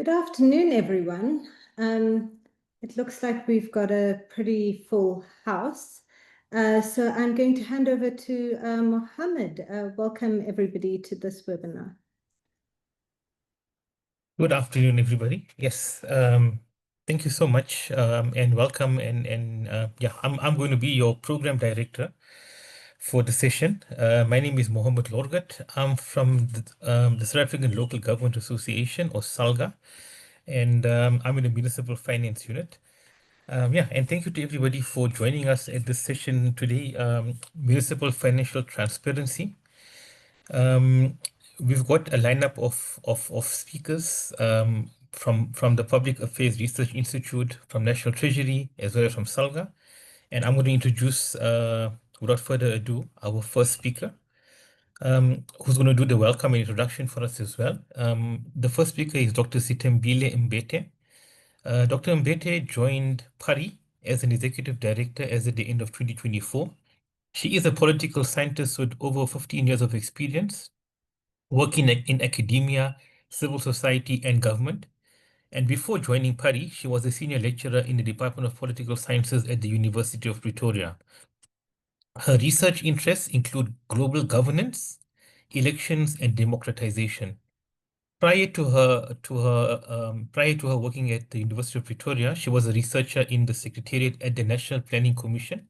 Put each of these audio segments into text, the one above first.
Good afternoon, everyone. It looks like we've got a pretty full house. So I'm going to hand over to Mohammed. Welcome, everybody, to this webinar. Good afternoon, everybody. Yes, thank you so much and welcome. Yeah, I'm going to be your program director for the session. My name is Mohammed Lorgat. I'm from the South African Local Government Association, or SALGA, and I'm in the Municipal Finance Unit. Yeah, and thank you to everybody for joining us at this session today, Municipal Financial Transparency. We've got a lineup of speakers from the Public Affairs Research Institute, from National Treasury, as well as from SALGA. And I'm going to introduce, without further ado, our first speaker, who's going to do the welcome and introduction for us as well. The first speaker is Dr. Sithembile Mbete. Dr. Mbete joined PARI as an executive director as at the end of 2024. She is a political scientist with over 15 years of experience working in academia, civil society, and government. And before joining PARI, she was a senior lecturer in the Department of Political Sciences at the University of Pretoria. Her research interests include global governance, elections, and democratization. Prior to her working at the University of Pretoria, she was a researcher in the Secretariat at the National Planning Commission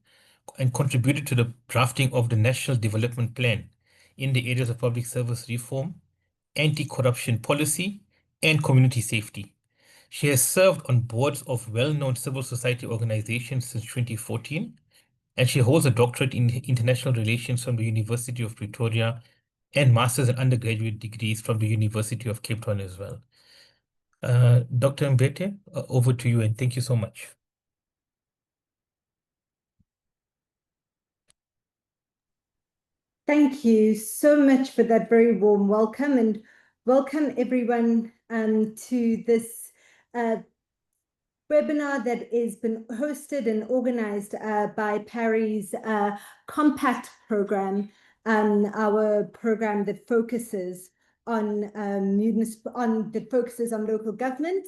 and contributed to the drafting of the National Development Plan in the areas of public service reform, anti-corruption policy, and community safety. She has served on boards of well-known civil society organizations since 2014, and she holds a doctorate in international relations from the University of Pretoria and master's and undergraduate degrees from the University of Cape Town as well. Dr. Mbete, over to you, and thank you so much. Thank you so much for that very warm welcome, and welcome everyone to this webinar that has been hosted and organized by PARI's Compact program, our program that focuses on local government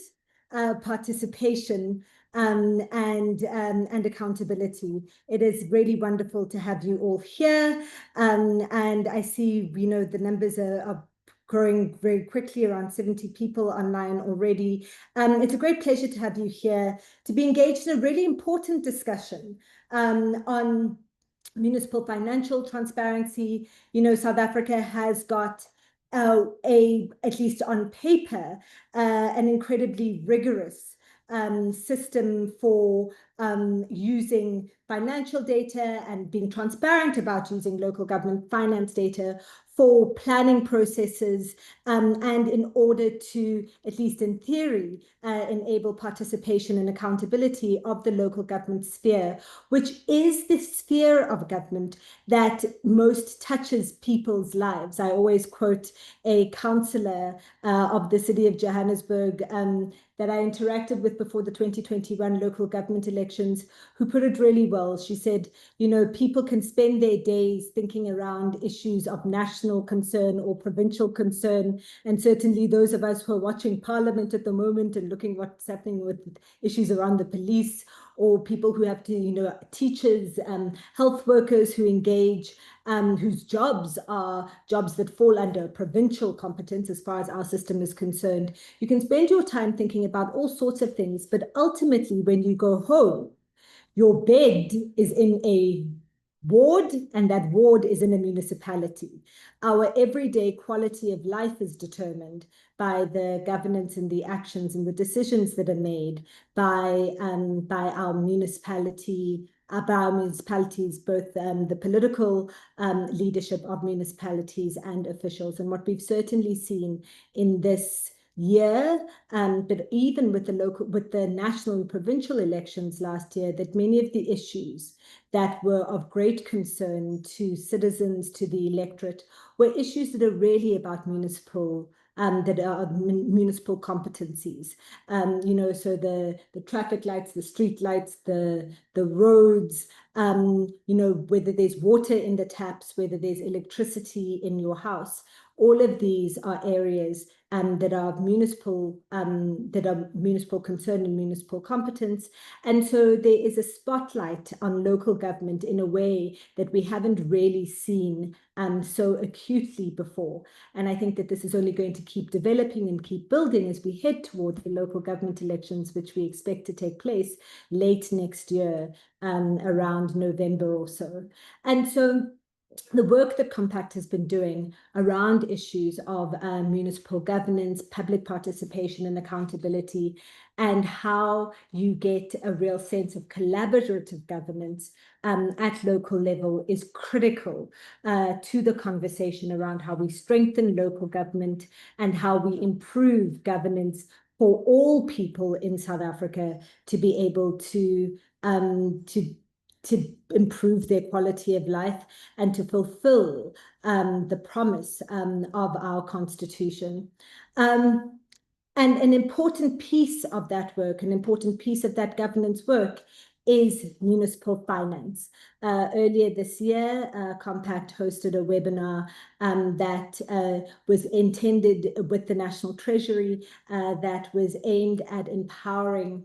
participation and accountability. It is really wonderful to have you all here, and I see the numbers are growing very quickly, around 70 people online already. It's a great pleasure to have you here to be engaged in a really important discussion on municipal financial transparency. South Africa has got at least on paper, an incredibly rigorous system for using financial data and being transparent about using local government finance data for planning processes, and in order to, at least in theory, enable participation and accountability of the local government sphere, which is the sphere of government that most touches people's lives. I always quote a councillor of the city of Johannesburg that I interacted with before the 2021 local government elections, who put it really well. She said, people can spend their days thinking around issues of national concern or provincial concern. And certainly those of us who are watching Parliament at the moment and looking what's happening with issues around the police, or people who have to, teachers, health workers who engage, whose jobs are jobs that fall under provincial competence as far as our system is concerned. You can spend your time thinking about all sorts of things, but ultimately when you go home, your bed is in a ward, and that ward is in a municipality. Our everyday quality of life is determined by the governance and the actions and the decisions that are made by our municipalities, both the political leadership of municipalities and officials. And what we've certainly seen in this year, but even with the national and provincial elections last year, that many of the issues that were of great concern to citizens, to the electorate, were issues that are really about municipal municipal competencies. So the traffic lights, the street lights, the roads, whether there's water in the taps, whether there's electricity in your house. All of these are areas that are municipal concern and municipal competence. And so there is a spotlight on local government in a way that we haven't really seen so acutely before. And I think that this is only going to keep developing and keep building as we head towards the local government elections, which we expect to take place late next year, around November or so. And so the work that Compact has been doing around issues of municipal governance, public participation and accountability, and how you get a real sense of collaborative governance at local level is critical to the conversation around how we strengthen local government and how we improve governance for all people in South Africa to be able to improve their quality of life and to fulfill the promise of our constitution. And an important piece of that work, an important piece of that governance work is municipal finance. Earlier this year, Compact hosted a webinar that was intended with the National Treasury that was aimed at empowering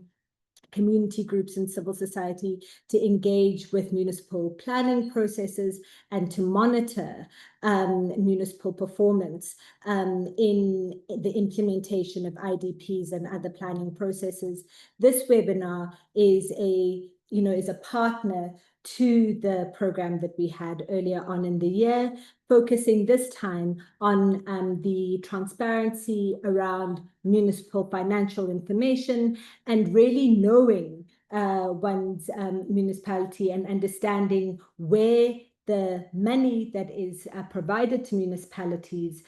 community groups and civil society to engage with municipal planning processes and to monitor municipal performance in the implementation of IDPs and other planning processes. This webinar is a partner to the program that we had earlier on in the year, focusing this time on the transparency around municipal financial information and really knowing one's municipality and understanding where the money that is provided to municipalities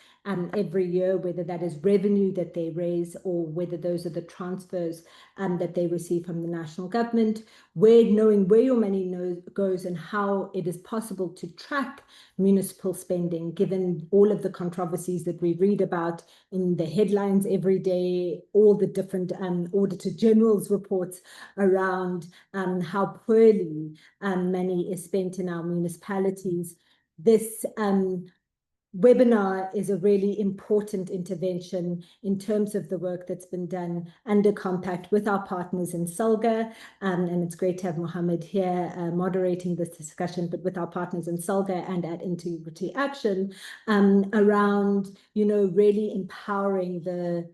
every year, whether that is revenue that they raise or whether those are the transfers that they receive from the national government, knowing where your money goes and how it is possible to track municipal spending, given all of the controversies that we read about in the headlines every day, all the different Auditor General's reports around how poorly money is spent in our municipalities. This webinar is a really important intervention in terms of the work that's been done under Compact with our partners in SALGA, and it's great to have Mohammed here moderating this discussion, but with our partners in SALGA and at Integrity Action around, really empowering the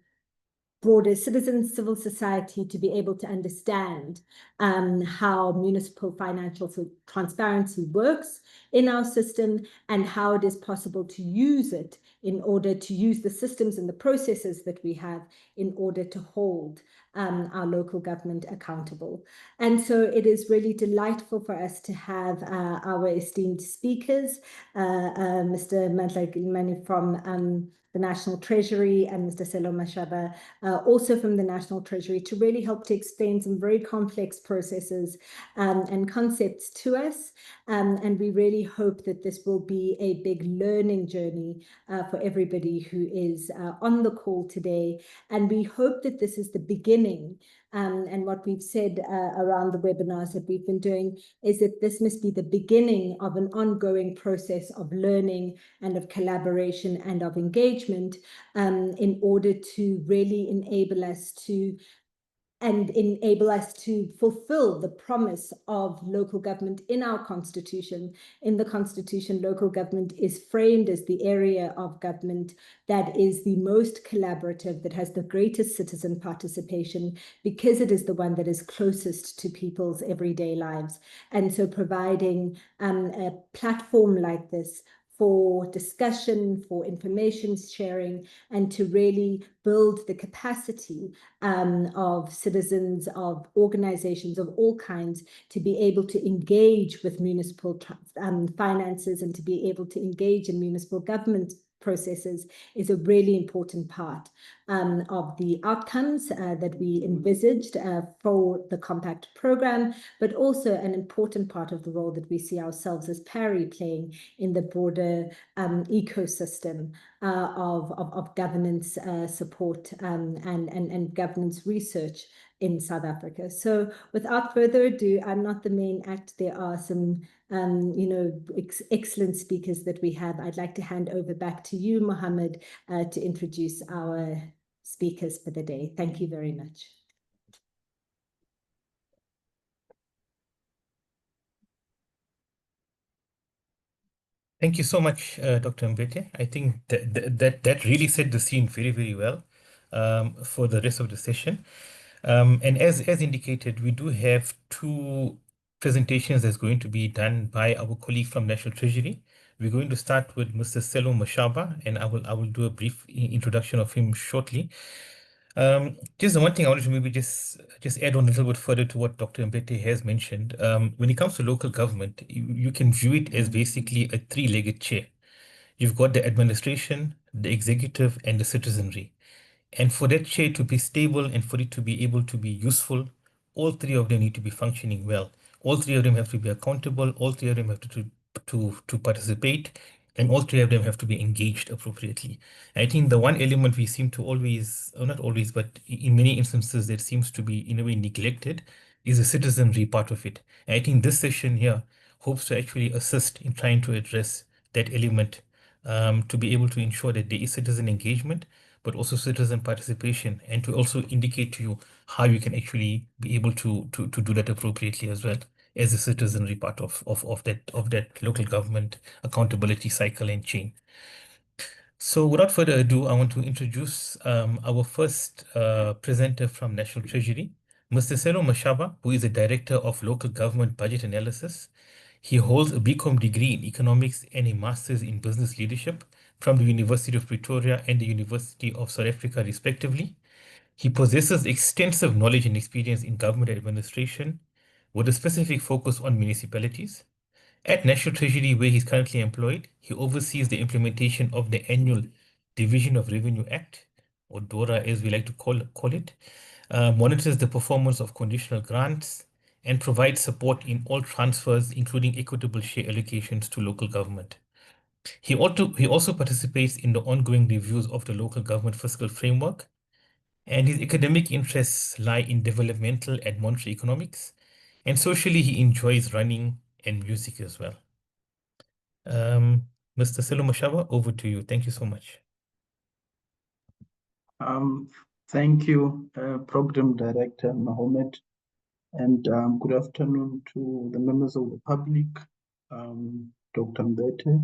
broader citizens, civil society to be able to understand how municipal financial transparency works in our system and how it is possible to use it in order to use the systems and the processes that we have in order to hold our local government accountable. And so it is really delightful for us to have our esteemed speakers, Mr. Mandla Gilimani from the National Treasury and Mr. Sello Mashaba, also from the National Treasury, to really help to explain some very complex processes and concepts to us. And we really hope that this will be a big learning journey for everybody who is on the call today. And we hope that this is the beginning. And what we've said around the webinars that we've been doing is that this must be the beginning of an ongoing process of learning and of collaboration and of engagement in order to really enable us to fulfill the promise of local government in our constitution. In the constitution, local government is framed as the area of government that is the most collaborative, that has the greatest citizen participation, because it is the one that is closest to people's everyday lives. And so providing a platform like this for discussion, for information sharing, and to really build the capacity of citizens, of organizations of all kinds, to be able to engage with municipal finances and to be able to engage in municipal government processes is a really important part of the outcomes that we envisaged for the Compact program, but also an important part of the role that we see ourselves as PARI playing in the broader ecosystem of governance support and governance research in South Africa. So without further ado, I'm not the main act. There are some excellent speakers that we have. I'd like to hand over back to you, Mohammed, to introduce our speakers for the day. Thank you very much. Thank you so much, Dr. Mbete. I think that really set the scene very, very well for the rest of the session. And as indicated, we do have two presentations that's going to be done by our colleague from National Treasury. We're going to start with Mr. Sello Mashaba, and I will do a brief introduction of him shortly. Just the one thing I wanted to maybe just add on a little bit further to what Dr. Mbete has mentioned. When it comes to local government, you can view it as basically a three-legged chair. You've got the administration, the executive, and the citizenry. And for that chair to be stable and for it to be able to be useful, all three of them need to be functioning well. All three of them have to be accountable. All three of them have to participate, and all three of them have to be engaged appropriately. I think the one element we seem to always, or not always, but in many instances that seems to be in a way neglected is the citizenry part of it. And I think this session here hopes to actually assist in trying to address that element to be able to ensure that there is citizen engagement, but also citizen participation, and to also indicate to you how you can actually be able to do that appropriately as well as a citizenry part of that local government accountability cycle and chain. So without further ado, I want to introduce our first presenter from National Treasury, Mr. Sello Mashaba, who is the Director of Local Government Budget Analysis. He holds a BCom degree in economics and a master's in business leadership from the University of Pretoria and the University of South Africa, respectively. He possesses extensive knowledge and experience in government administration with a specific focus on municipalities. At National Treasury, where he's currently employed, he oversees the implementation of the annual Division of Revenue Act, or DORA as we like to call it, monitors the performance of conditional grants, and provides support in all transfers, including equitable share allocations to local government. He also participates in the ongoing reviews of the local government fiscal framework, and his academic interests lie in developmental and monetary economics, and socially he enjoys running and music as well. Mr. Sello Mashaba, over to you. Thank you so much. Thank you, Program Director Mohammed, and good afternoon to the members of the public, Dr. Mbete,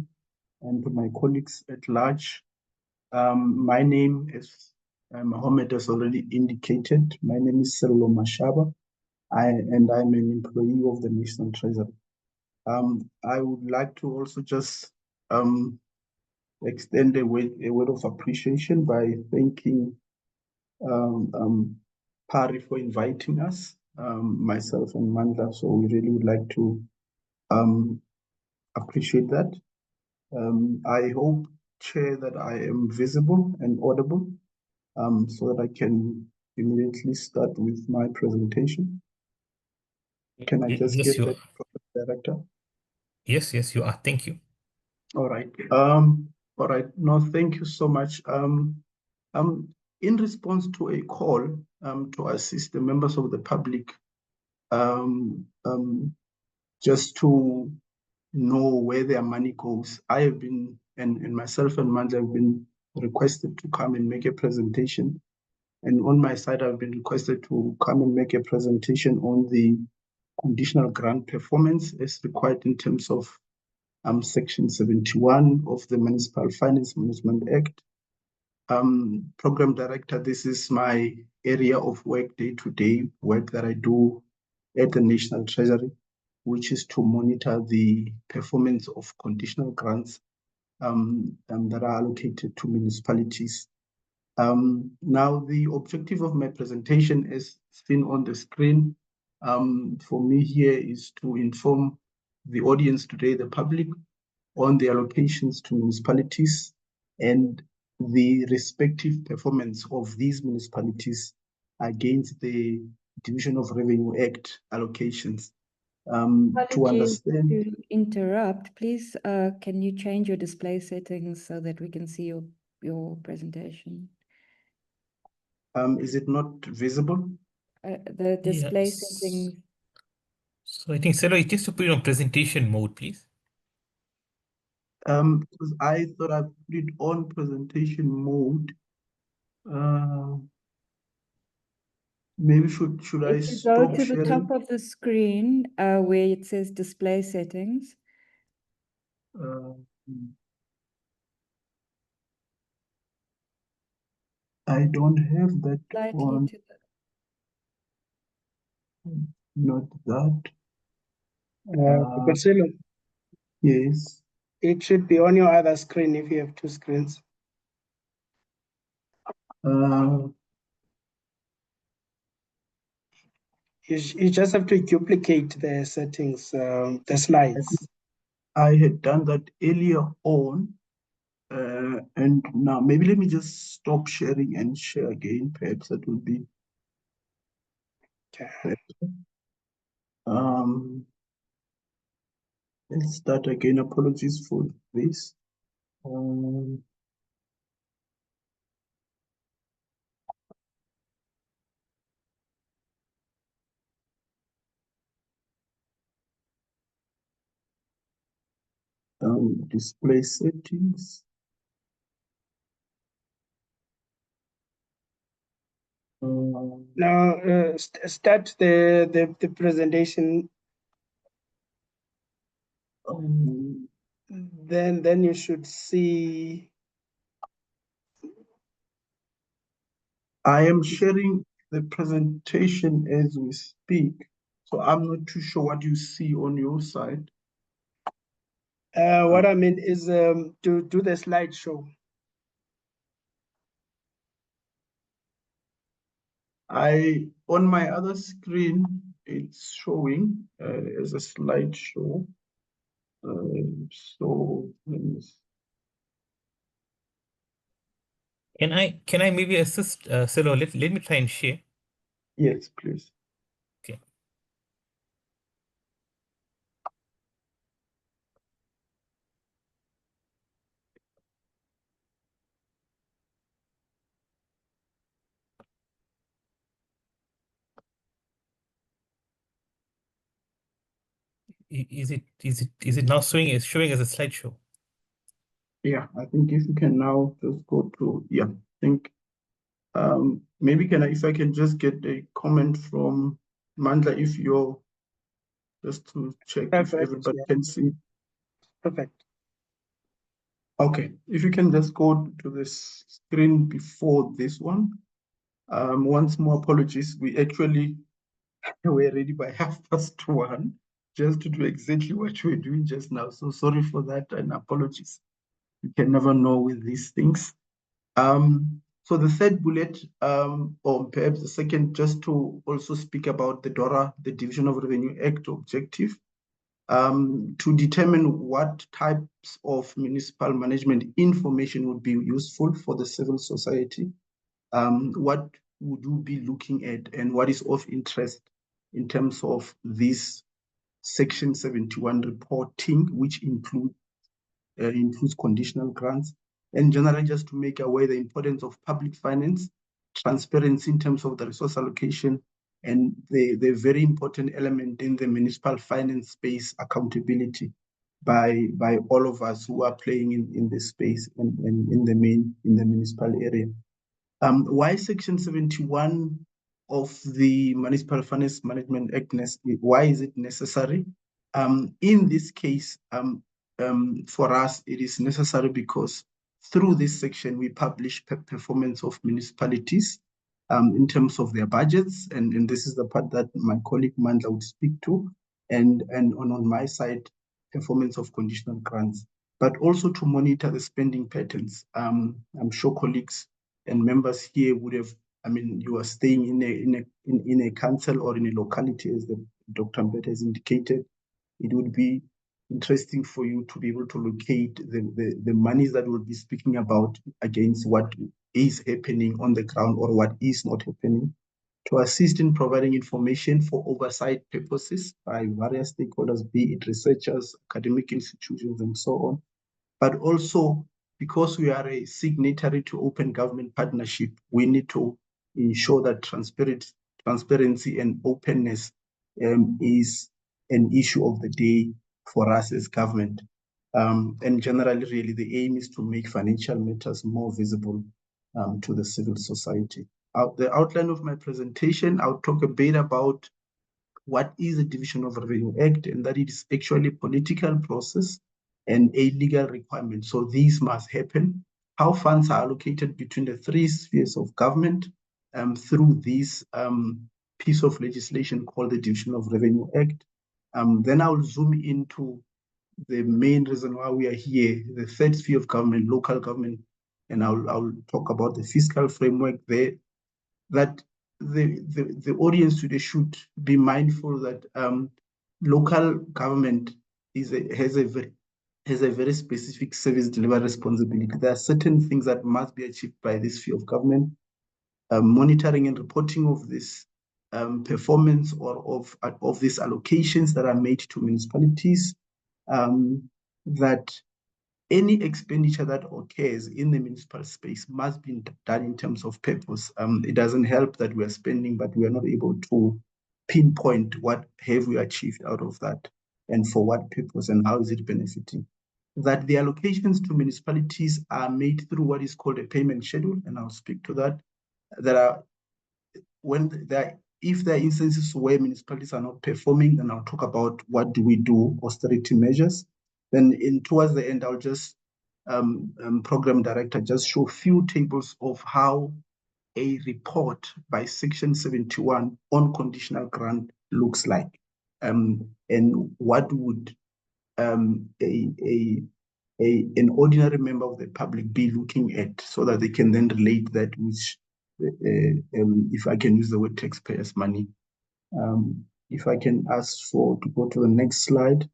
and to my colleagues at large. My name is, Mohammed has already indicated, my name is Sello Mashaba, and I'm an employee of the National Treasury. I would like to also just extend a word of appreciation by thanking PARI for inviting us, myself and Mandla. So we really would like to appreciate that. I hope, Chair, that I am visible and audible so that I can immediately start with my presentation. Can I just Yes, get that, Director? Yes, you are. Thank you. All right. All right. No, thank you so much. In response to a call to assist the members of the public, just to know where their money goes, I have been, and myself and Mandla have been requested to come and make a presentation. And on my side, I've been requested to come and make a presentation on the conditional grant performance as required in terms of Section 71 of the Municipal Finance Management Act. Program Director, this is my area of work, day-to-day work that I do at the National Treasury, which is to monitor the performance of conditional grants that are allocated to municipalities. Now, the objective of my presentation, as seen on the screen, for me here is to inform the audience today, the public, on the allocations to municipalities and the respective performance of these municipalities against the Division of Revenue Act allocations. To Apologies understand, to interrupt, please, can you change your display settings so that we can see your presentation? is it not visible? The display Yes. settings. So I think, Sello, just to put it on presentation mode, please. Because I thought I put it on presentation mode. Maybe should I If you go stop to the top sharing? of the screen where it says display settings, I don't have that slightly on. to Not that. Sello, Yes. it should be on your other screen if you have two screens. Uh, You just have to duplicate the settings, the slides. I had done that earlier on, and now maybe let me just stop sharing and share again. Perhaps that would be. Okay. Let's start again. Apologies for this. Display settings. Now start the presentation. Then you should see. I am sharing the presentation as we speak, so I'm not too sure what you see on your side. What I mean is to do the slideshow. On my other screen, it's showing as a slideshow. So let me see. Can I maybe assist, Sello? Let me try and share. Yes, please. Okay. Is it now showing as a slideshow? Yeah, I think if you can now just go to, yeah, I think maybe if I can just get a comment from Mandla, if you're just to check if Perfect, everybody yeah. can see. Perfect. Okay, if you can just go to the screen before this one. Once more, apologies. We actually were ready by 1:30, just to do exactly what we were doing just now. So sorry for that and apologies. You can never know with these things. So the third bullet, or perhaps the second, just to also speak about the DORA, the Division of Revenue Act objective, to determine what types of municipal management information would be useful for the civil society. What would you be looking at and what is of interest in terms of this Section 71 reporting, which includes conditional grants, and generally just to make aware the importance of public finance, transparency in terms of the resource allocation, and the very important element in the municipal finance space, accountability by all of us who are playing in this space and in the municipal area. Why Section 71 of the Municipal Finance Management Act, why is it necessary? In this case, for us, it is necessary because through this section, we publish performance of municipalities in terms of their budgets. And this is the part that my colleague Mandla would speak to. And on my side, performance of conditional grants, but also to monitor the spending patterns. I'm sure colleagues and members here would have, you are staying in a council or in a locality, as Dr. Mbete has indicated. It would be interesting for you to be able to locate the monies that we'll be speaking about against what is happening on the ground or what is not happening, to assist in providing information for oversight purposes by various stakeholders, be it researchers, academic institutions, and so on. But also, because we are a signatory to Open Government Partnership, we need to ensure that transparency and openness is an issue of the day for us as government. And generally, really, the aim is to make financial matters more visible to the civil society. The outline of my presentation, I'll talk a bit about what is the Division of Revenue Act, and that it is actually a political process and a legal requirement. So these must happen. How funds are allocated between the three spheres of government through this piece of legislation called the Division of Revenue Act. Then I'll zoom into the main reason why we are here, the third sphere of government, local government, and I'll talk about the fiscal framework there. That the audience today should be mindful that local government has a very specific service delivery responsibility. There are certain things that must be achieved by this sphere of government. Monitoring and reporting of this performance or of these allocations that are made to municipalities, that any expenditure that occurs in the municipal space must be done in terms of purpose. It doesn't help that we are spending, but we are not able to pinpoint what have we achieved out of that and for what purpose and how is it benefiting. That the allocations to municipalities are made through what is called a payment schedule, and I'll speak to that. If there are instances where municipalities are not performing, then I'll talk about what do we do, austerity measures. Then towards the end, I'll just, program director, just show a few tables of how a report by Section 71 on conditional grant looks like, and what would an ordinary member of the public be looking at, so that they can then relate that which, if I can use the word taxpayers' money. If I can ask to go to the next slide.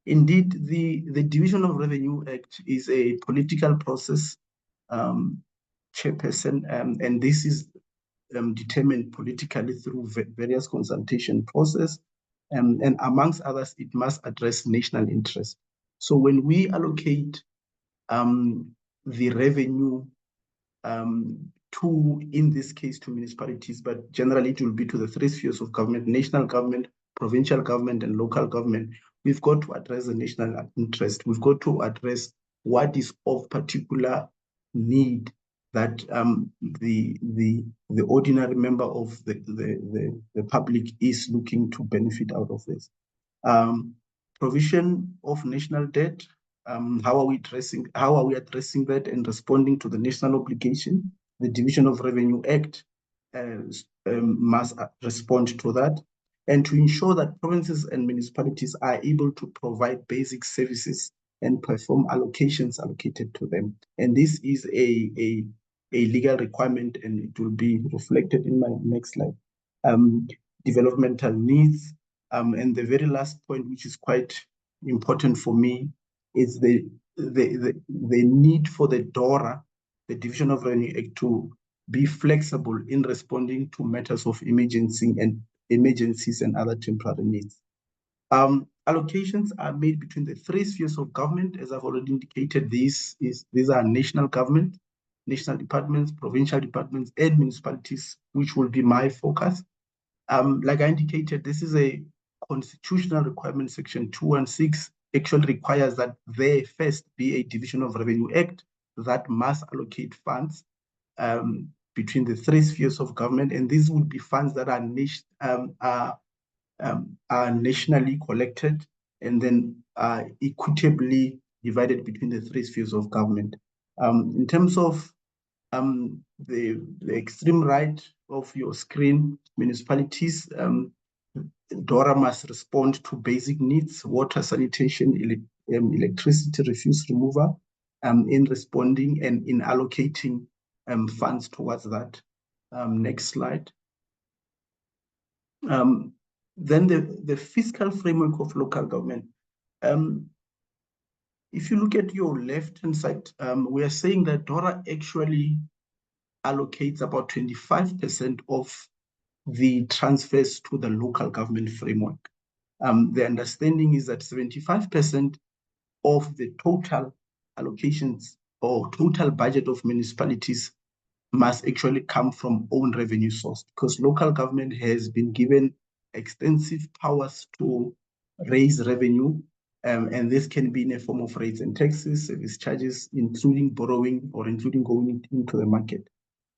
Indeed, the Division of Revenue Act is a political process, chairperson, and this is determined politically through various consultation process, and amongst others, it must address national interest. So when we allocate the revenue in this case to municipalities, but generally it will be to the three spheres of government: national government, provincial government, and local government. We've got to address the national interest. We've got to address what is of particular need that the ordinary member of the public is looking to benefit out of this. Provision of national debt. How are we addressing that and responding to the national obligation? The Division of Revenue Act must respond to that, and to ensure that provinces and municipalities are able to provide basic services and perform allocations allocated to them. And this is a legal requirement, and it will be reflected in my next slide. Developmental needs, and the very last point, which is quite important for me, is the need for the DORA, the Division of Revenue Act, to be flexible in responding to matters of emergencies and other temporary needs. Allocations are made between the three spheres of government. As I've already indicated, these are national government, national departments, provincial departments, and municipalities, which will be my focus. Like I indicated, this is a constitutional requirement. Section 216 actually requires that there first be a Division of Revenue Act that must allocate funds between the three spheres of government, and these would be funds that are nationally collected and then equitably divided between the three spheres of government. In terms of the extreme right of your screen, municipalities, DORA must respond to basic needs: water, sanitation, electricity, refuse removal, in responding and in allocating funds towards that. Next slide. Then the fiscal framework of local government. If you look at your left-hand side, we are saying that DORA actually allocates about 25% of the transfers to the local government framework. The understanding is that 75% of the total allocations or total budget of municipalities must actually come from own revenue source, because local government has been given extensive powers to raise revenue, and this can be in a form of rates and taxes, service charges, including borrowing or including going into the market.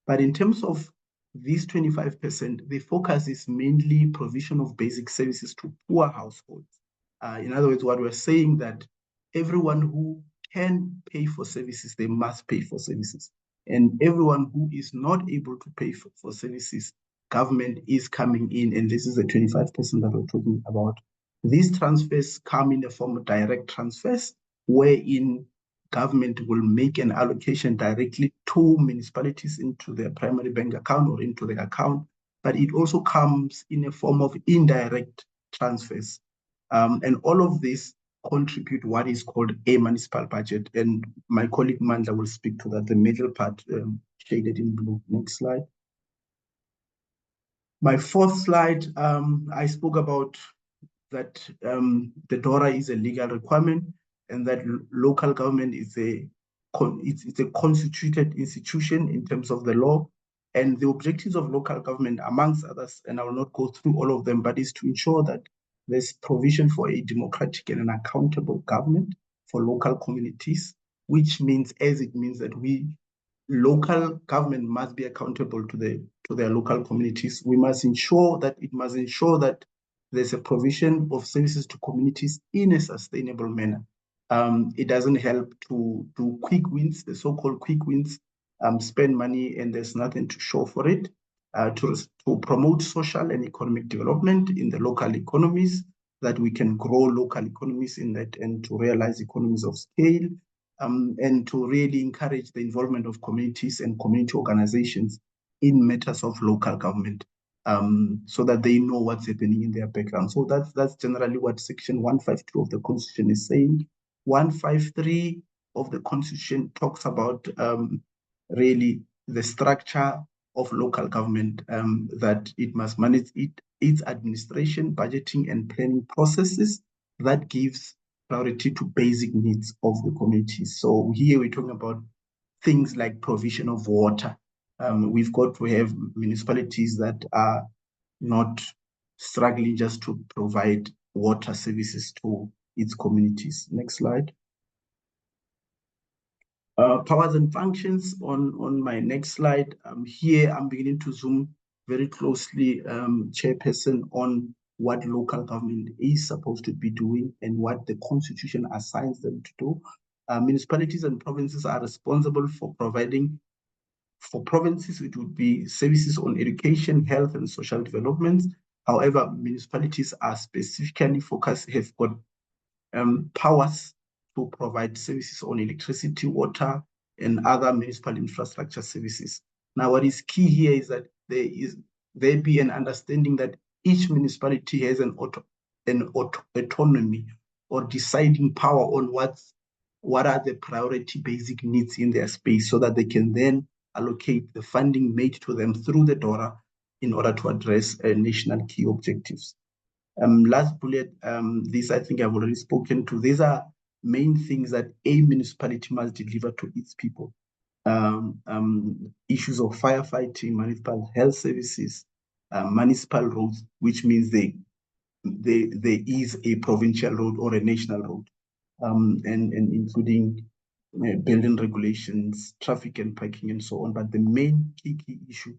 But in terms of these 25%, the focus is mainly provision of basic services to poor households. In other words, what we're saying that everyone who can pay for services, they must pay for services. And everyone who is not able to pay for services, government is coming in, and this is the 25% that we're talking about. These transfers come in the form of direct transfers, wherein government will make an allocation directly to municipalities into their primary bank account or into their account, but it also comes in a form of indirect transfers. And all of this contribute what is called a municipal budget. And my colleague Mandla will speak to that, the middle part shaded in blue. Next slide. My fourth slide, I spoke about that the DORA is a legal requirement, and that local government is it's a constituted institution in terms of the law. And the objectives of local government, amongst others, and I will not go through all of them, but is to ensure that there's provision for a democratic and an accountable government for local communities, which means, that local government must be accountable to their local communities. We must ensure that there's a provision of services to communities in a sustainable manner. It doesn't help to do quick wins, the so-called quick wins, spend money and there's nothing to show for it. To promote social and economic development in the local economies, that we can grow local economies in that, and to realize economies of scale, and to really encourage the involvement of communities and community organizations in matters of local government, so that they know what's happening in their background. So that's generally what Section 152 of the Constitution is saying. 153 of the Constitution talks about really the structure of local government, that it must manage its administration, budgeting, and planning processes that gives priority to basic needs of the communities. So here we're talking about things like provision of water. We've got to have municipalities that are not struggling just to provide water services to its communities. Next slide. Powers and functions on my next slide. Here I'm beginning to zoom very closely, Chairperson, on what local government is supposed to be doing and what the Constitution assigns them to do. Municipalities and provinces are responsible for providing, for provinces, it would be services on education, health, and social development. However, municipalities are specifically focused, have got powers to provide services on electricity, water, and other municipal infrastructure services. Now, what is key here is that there be an understanding that each municipality has an autonomy or deciding power on what are the priority basic needs in their space, so that they can then allocate the funding made to them through the DORA in order to address national key objectives. Last bullet, this I think I've already spoken to. These are main things that a municipality must deliver to its people. Issues of firefighting, municipal health services, municipal roads, which means there is a provincial road or a national road, and including building regulations, traffic and parking, and so on. But the main key issue,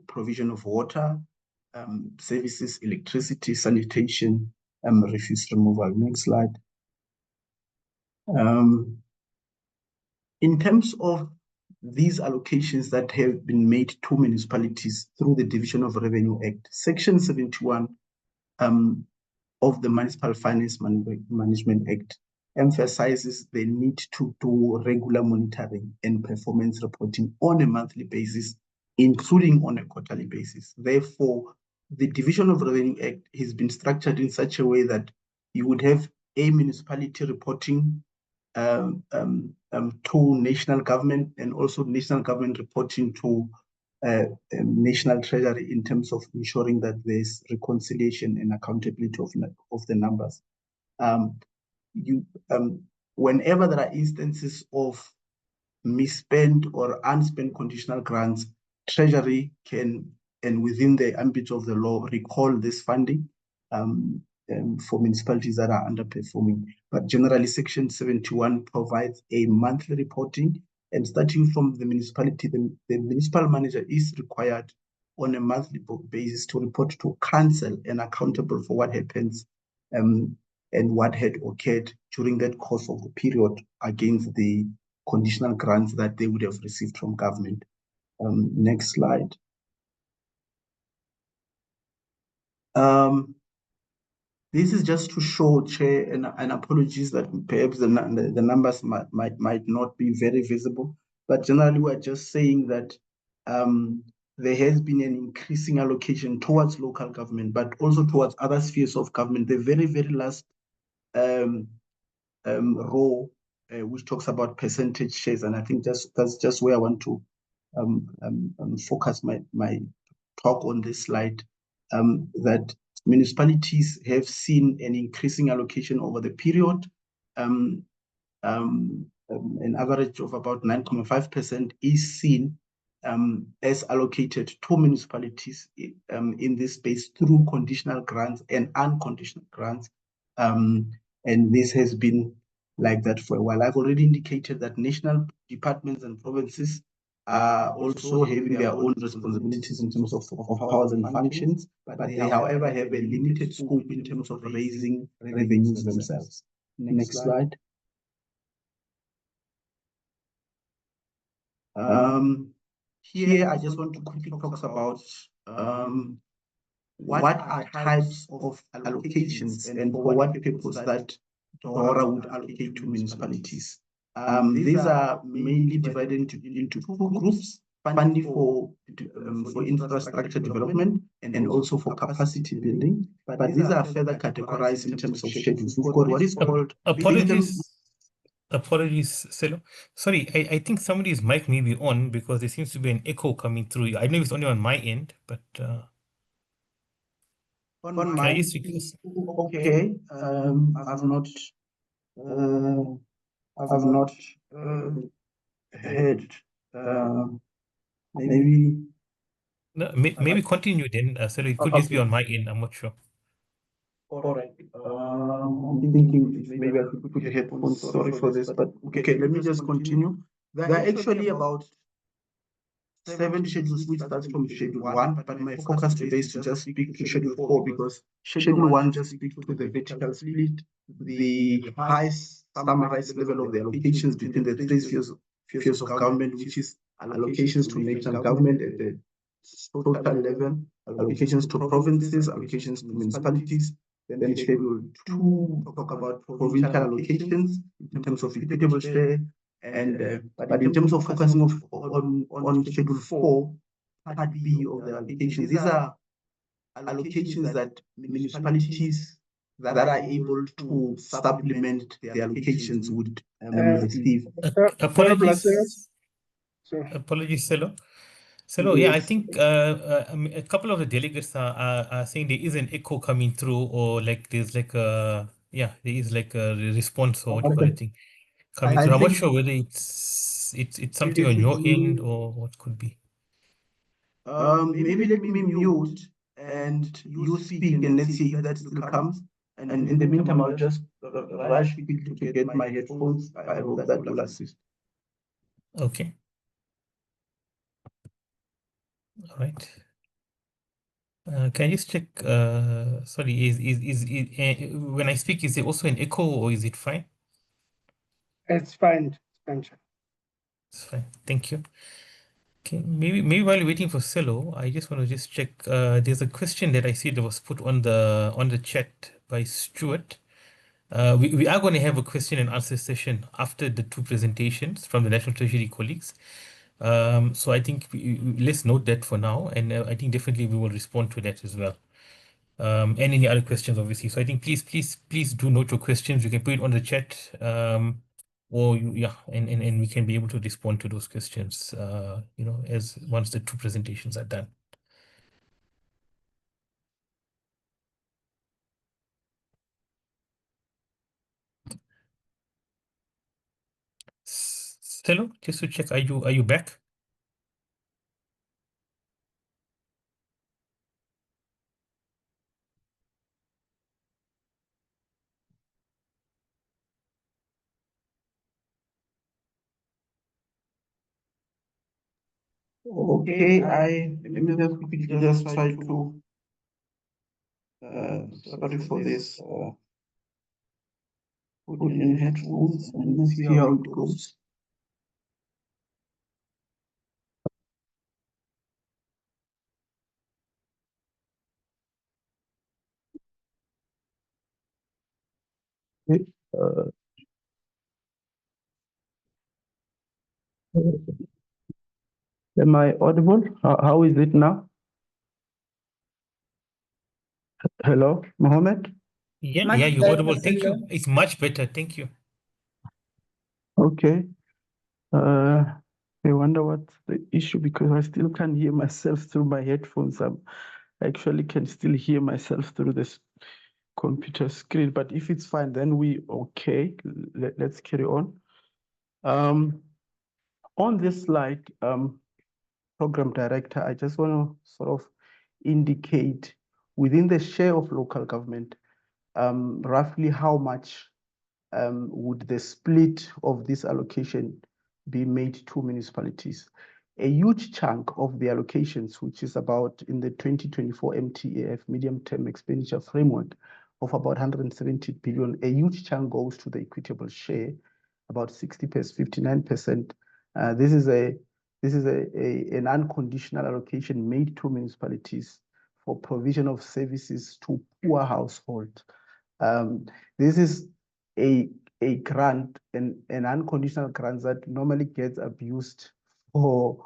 provision of water, services, electricity, sanitation, refuse removal. Next slide. In terms of these allocations that have been made to municipalities through the Division of Revenue Act, Section 71 of the Municipal Finance Management Act emphasizes the need to do regular monitoring and performance reporting on a monthly basis, including on a quarterly basis. Therefore, the Division of Revenue Act has been structured in such a way that you would have a municipality reporting to national government, and also national government reporting to national treasury in terms of ensuring that there's reconciliation and accountability of the numbers. Whenever there are instances of misspent or unspent conditional grants, Treasury can, and within the ambit of the law, recall this funding for municipalities that are underperforming. But generally, Section 71 provides a monthly reporting, and starting from the municipality, the municipal manager is required on a monthly basis to report to council and accountable for what happens and what had occurred during that course of the period against the conditional grants that they would have received from government. Next slide. This is just to show, Chair, and apologies that perhaps the numbers might not be very visible, but generally we're just saying that there has been an increasing allocation towards local government, but also towards other spheres of government. The very, very last row, which talks about percentage shares, and I think that's just where I want to focus my talk on this slide, that municipalities have seen an increasing allocation over the period. An average of about 9.5% is seen as allocated to municipalities in this space through conditional grants and unconditional grants. And this has been like that for a while. I've already indicated that national departments and provinces are also having their own responsibilities in terms of powers and functions, but they, however, have a limited scope in terms of raising revenues themselves. Next slide. Here, I just want to quickly talk about what are types of allocations and for what purpose that DORA would allocate to municipalities. These are mainly divided into two groups: funding for infrastructure development and also for capacity building. But these are further categorized in terms of schedules. We've got what is called Apologies, Sello. Sorry, I think somebody's mic may be on because there seems to be an echo coming through. I know it's only on my end, but on my okay. I've not heard. Maybe. No, maybe continue then. Sello, it could just be on my end. I'm not sure. All right. I'm thinking if maybe I could put your headphones. Sorry for this, but okay, let me just continue. There are actually about 7 schedules, which starts from Schedule 1, but my focus today is to just speak to Schedule 4 because Schedule 1 just speaks to the vertical split, the highest summarized level of the allocations between the three spheres of government, which is allocations to national government at the total level, allocations to provinces, allocations to municipalities. Then Schedule 2 talk about provincial allocations in terms of equitable share. And but in terms of focusing on Schedule 4, Part B of the allocations, these are allocations that municipalities that are able to supplement the allocations would receive. Apologies, Sello. Sello, yeah, I think a couple of the delegates are saying there is an echo coming through, or like there's like a there is like a response or what you call it thing coming through. I'm not sure whether it's something on your end or what could be. Maybe let me mute and you speak, and let's see if that still comes. And in the meantime, I'll just rush quickly to get my headphones. I hope that will assist. Okay. All right. Can you just check? Sorry, is when I speak, is there also an echo or is it fine? It's fine. It's fine. Thank you. Okay, maybe while waiting for Sello, I just want to just check. There's a question that I see that was put on the chat by Stuart. We are going to have a question and answer session after the two presentations from the National Treasury colleagues. So I think let's note that for now, and I think definitely we will respond to that as well. And any other questions, obviously. So I think please do note your questions. You can put it on the chat, or and we can be able to respond to those questions, as once the two presentations are done. Sello, just to check, are you back? Okay, let me just quickly just try to sorry for this. Put in headphones and see how it goes. Okay, am I audible? How is it now? Hello, Mohammed? Yeah, you're audible. Thank you. It's much better. Thank you. Okay. I wonder what's the issue because I still can't hear myself through my headphones. I actually can still hear myself through this computer screen, but if it's fine, then okay. Let's carry on. On this slide, Program Director, I just want to sort of indicate within the share of local government, roughly how much would the split of this allocation be made to municipalities. A huge chunk of the allocations, which is about in the 2024 MTAF, medium-term expenditure framework, of about 170 billion, a huge chunk goes to the equitable share, about 59%. This is an unconditional allocation made to municipalities for provision of services to poor households. This is a grant, an unconditional grant that normally gets abused for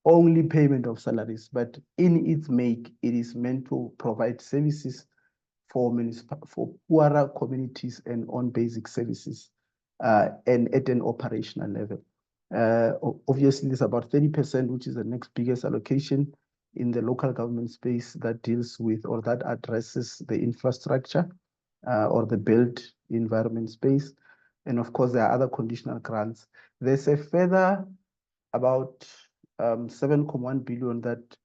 only payment of salaries, but in its make, it is meant to provide services for poorer communities and on basic services, and at an operational level. Obviously, there's about 30%, which is the next biggest allocation in the local government space that deals with or that addresses the infrastructure or the built environment space. And of course, there are other conditional grants. There's a further about 7.1 billion that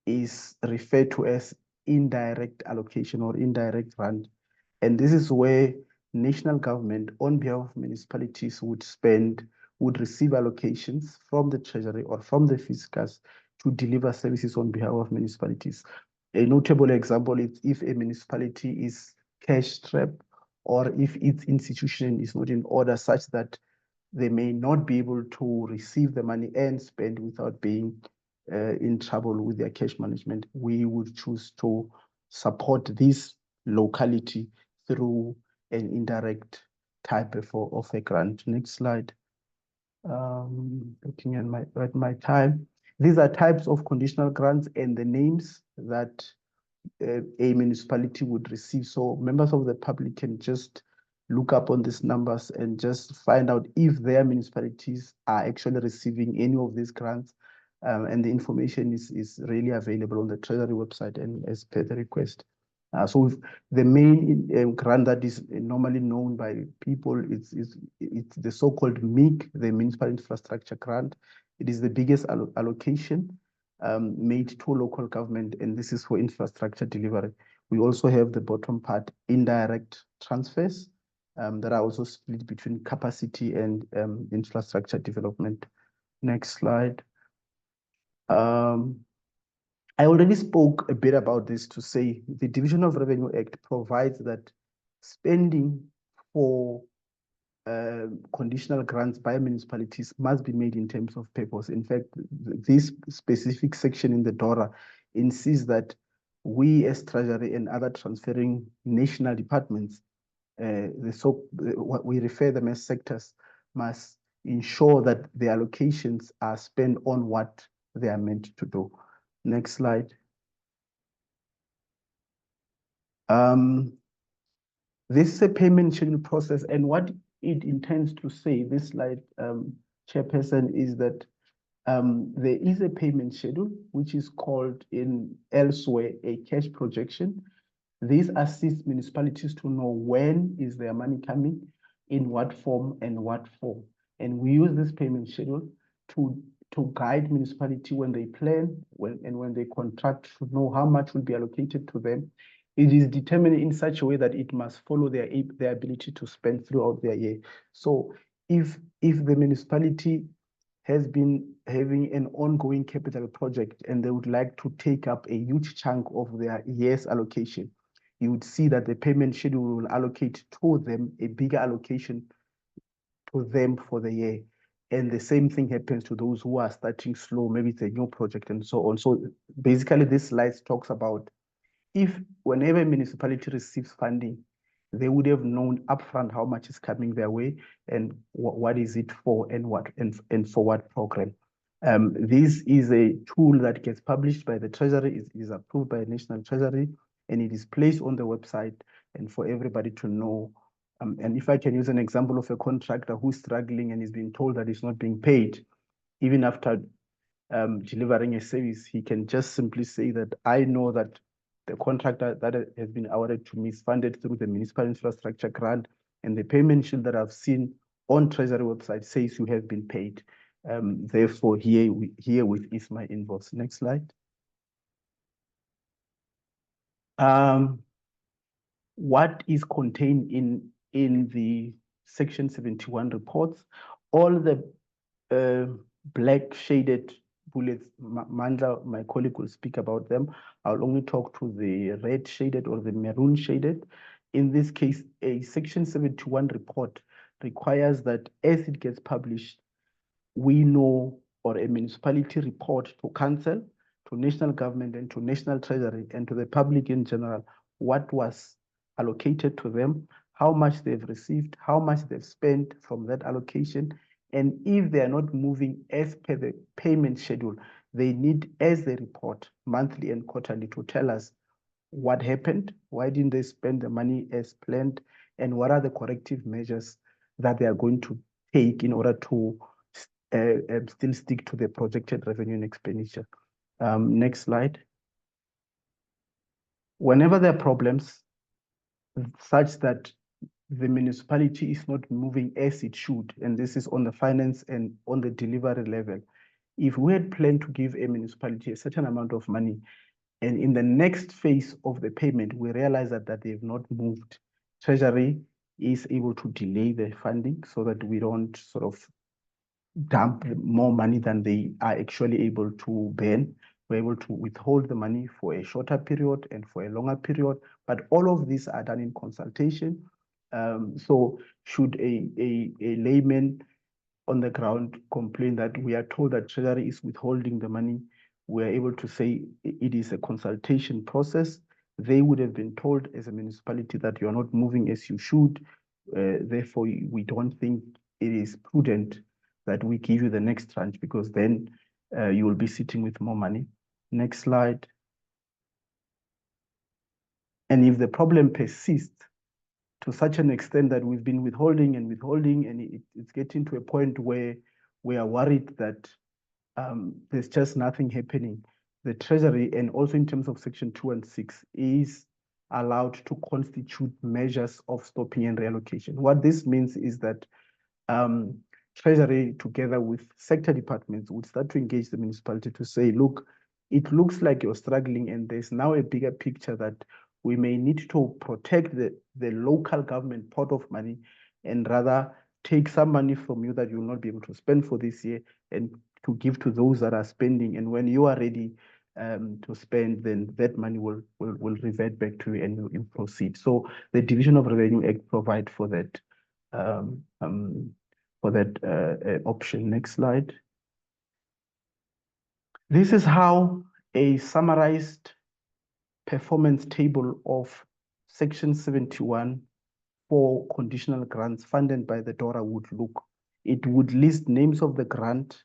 is referred to as indirect allocation or indirect grant. And this is where national government on behalf of municipalities would receive allocations from the Treasury or from the fiscus to deliver services on behalf of municipalities. A notable example is if a municipality is cash-strapped or if its institution is not in order such that they may not be able to receive the money and spend without being in trouble with their cash management, we would choose to support this locality through an indirect type of a grant. Next slide. Looking at my time. These are types of conditional grants and the names that a municipality would receive. So members of the public can just look up on these numbers and just find out if their municipalities are actually receiving any of these grants. And the information is really available on the Treasury website and as per the request. So the main grant that is normally known by people, it's the so-called MIG, the Municipal Infrastructure Grant. It is the biggest allocation made to local government, and this is for infrastructure delivery. We also have the bottom part, indirect transfers, that are also split between capacity and infrastructure development. Next slide. I already spoke a bit about this to say the Division of Revenue Act provides that spending for conditional grants by municipalities must be made in terms of purpose. In fact, this specific section in the DORA insists that we as Treasury and other transferring national departments, what we refer them as sectors, must ensure that the allocations are spent on what they are meant to do. Next slide. This is a payment schedule process, and what it intends to say, this slide, Chairperson, is that there is a payment schedule, which is called in elsewhere a cash projection. This assists municipalities to know when is their money coming, in what form and what form. And we use this payment schedule to guide municipality when they plan when they contract, to know how much will be allocated to them. It is determined in such a way that it must follow their ability to spend throughout their year. So if the municipality has been having an ongoing capital project and they would like to take up a huge chunk of their year's allocation, you would see that the payment schedule will allocate to them a bigger allocation to them for the year. And the same thing happens to those who are starting slow, maybe it's a new project and so on. So basically this slide talks about if whenever a municipality receives funding, they would have known upfront how much is coming their way and what is it for and for what program. This is a tool that gets published by the Treasury, is approved by the National Treasury, and it is placed on the website and for everybody to know. And if I can use an example of a contractor who's struggling and is being told that he's not being paid, even after delivering a service, he can just simply say that I know that the contractor that has been awarded to me is funded through the Municipal Infrastructure Grant, and the payment sheet that I've seen on Treasury website says you have been paid. Therefore, herewith is my invoice. Next slide. What is contained in the Section 71 reports? All the black shaded bullets, Mandla, my colleague, will speak about them. I'll only talk to the red shaded or the maroon shaded. In this case, a Section 71 report requires that as it gets published, we know, or a municipality report to council, to national government, and to national treasury, and to the public in general, what was allocated to them, how much they've received, how much they've spent from that allocation. And if they are not moving as per the payment schedule, they need, as they report monthly and quarterly, to tell us what happened, why didn't they spend the money as planned, and what are the corrective measures that they are going to take in order to still stick to the projected revenue and expenditure. Next slide. Whenever there are problems such that the municipality is not moving as it should, and this is on the finance and on the delivery level, if we had planned to give a municipality a certain amount of money, and in the next phase of the payment, we realize that they've not moved, Treasury is able to delay the funding so that we don't sort of dump more money than they are actually able to burn. We're able to withhold the money for a shorter period and for a longer period, but all of these are done in consultation. So should a layman on the ground complain that we are told that Treasury is withholding the money, we are able to say it is a consultation process. They would have been told as a municipality that you are not moving as you should. Therefore, we don't think it is prudent that we give you the next tranche, because then you will be sitting with more money. Next slide. And if the problem persists to such an extent that we've been withholding, and it's getting to a point where we are worried that there's just nothing happening, the Treasury, and also in terms of Section 2 and 6, is allowed to constitute measures of stopping and reallocation. What this means is that Treasury, together with sector departments, would start to engage the municipality to say, look, it looks like you're struggling, and there's now a bigger picture that we may need to protect the local government pot of money, and rather take some money from you that you will not be able to spend for this year and to give to those that are spending. And when you are ready to spend, then that money will revert back to you and you proceed. So the Division of Revenue Act provide for that option. Next slide. This is how a summarized performance table of Section 71 for conditional grants funded by the DORA would look. It would list names of the grant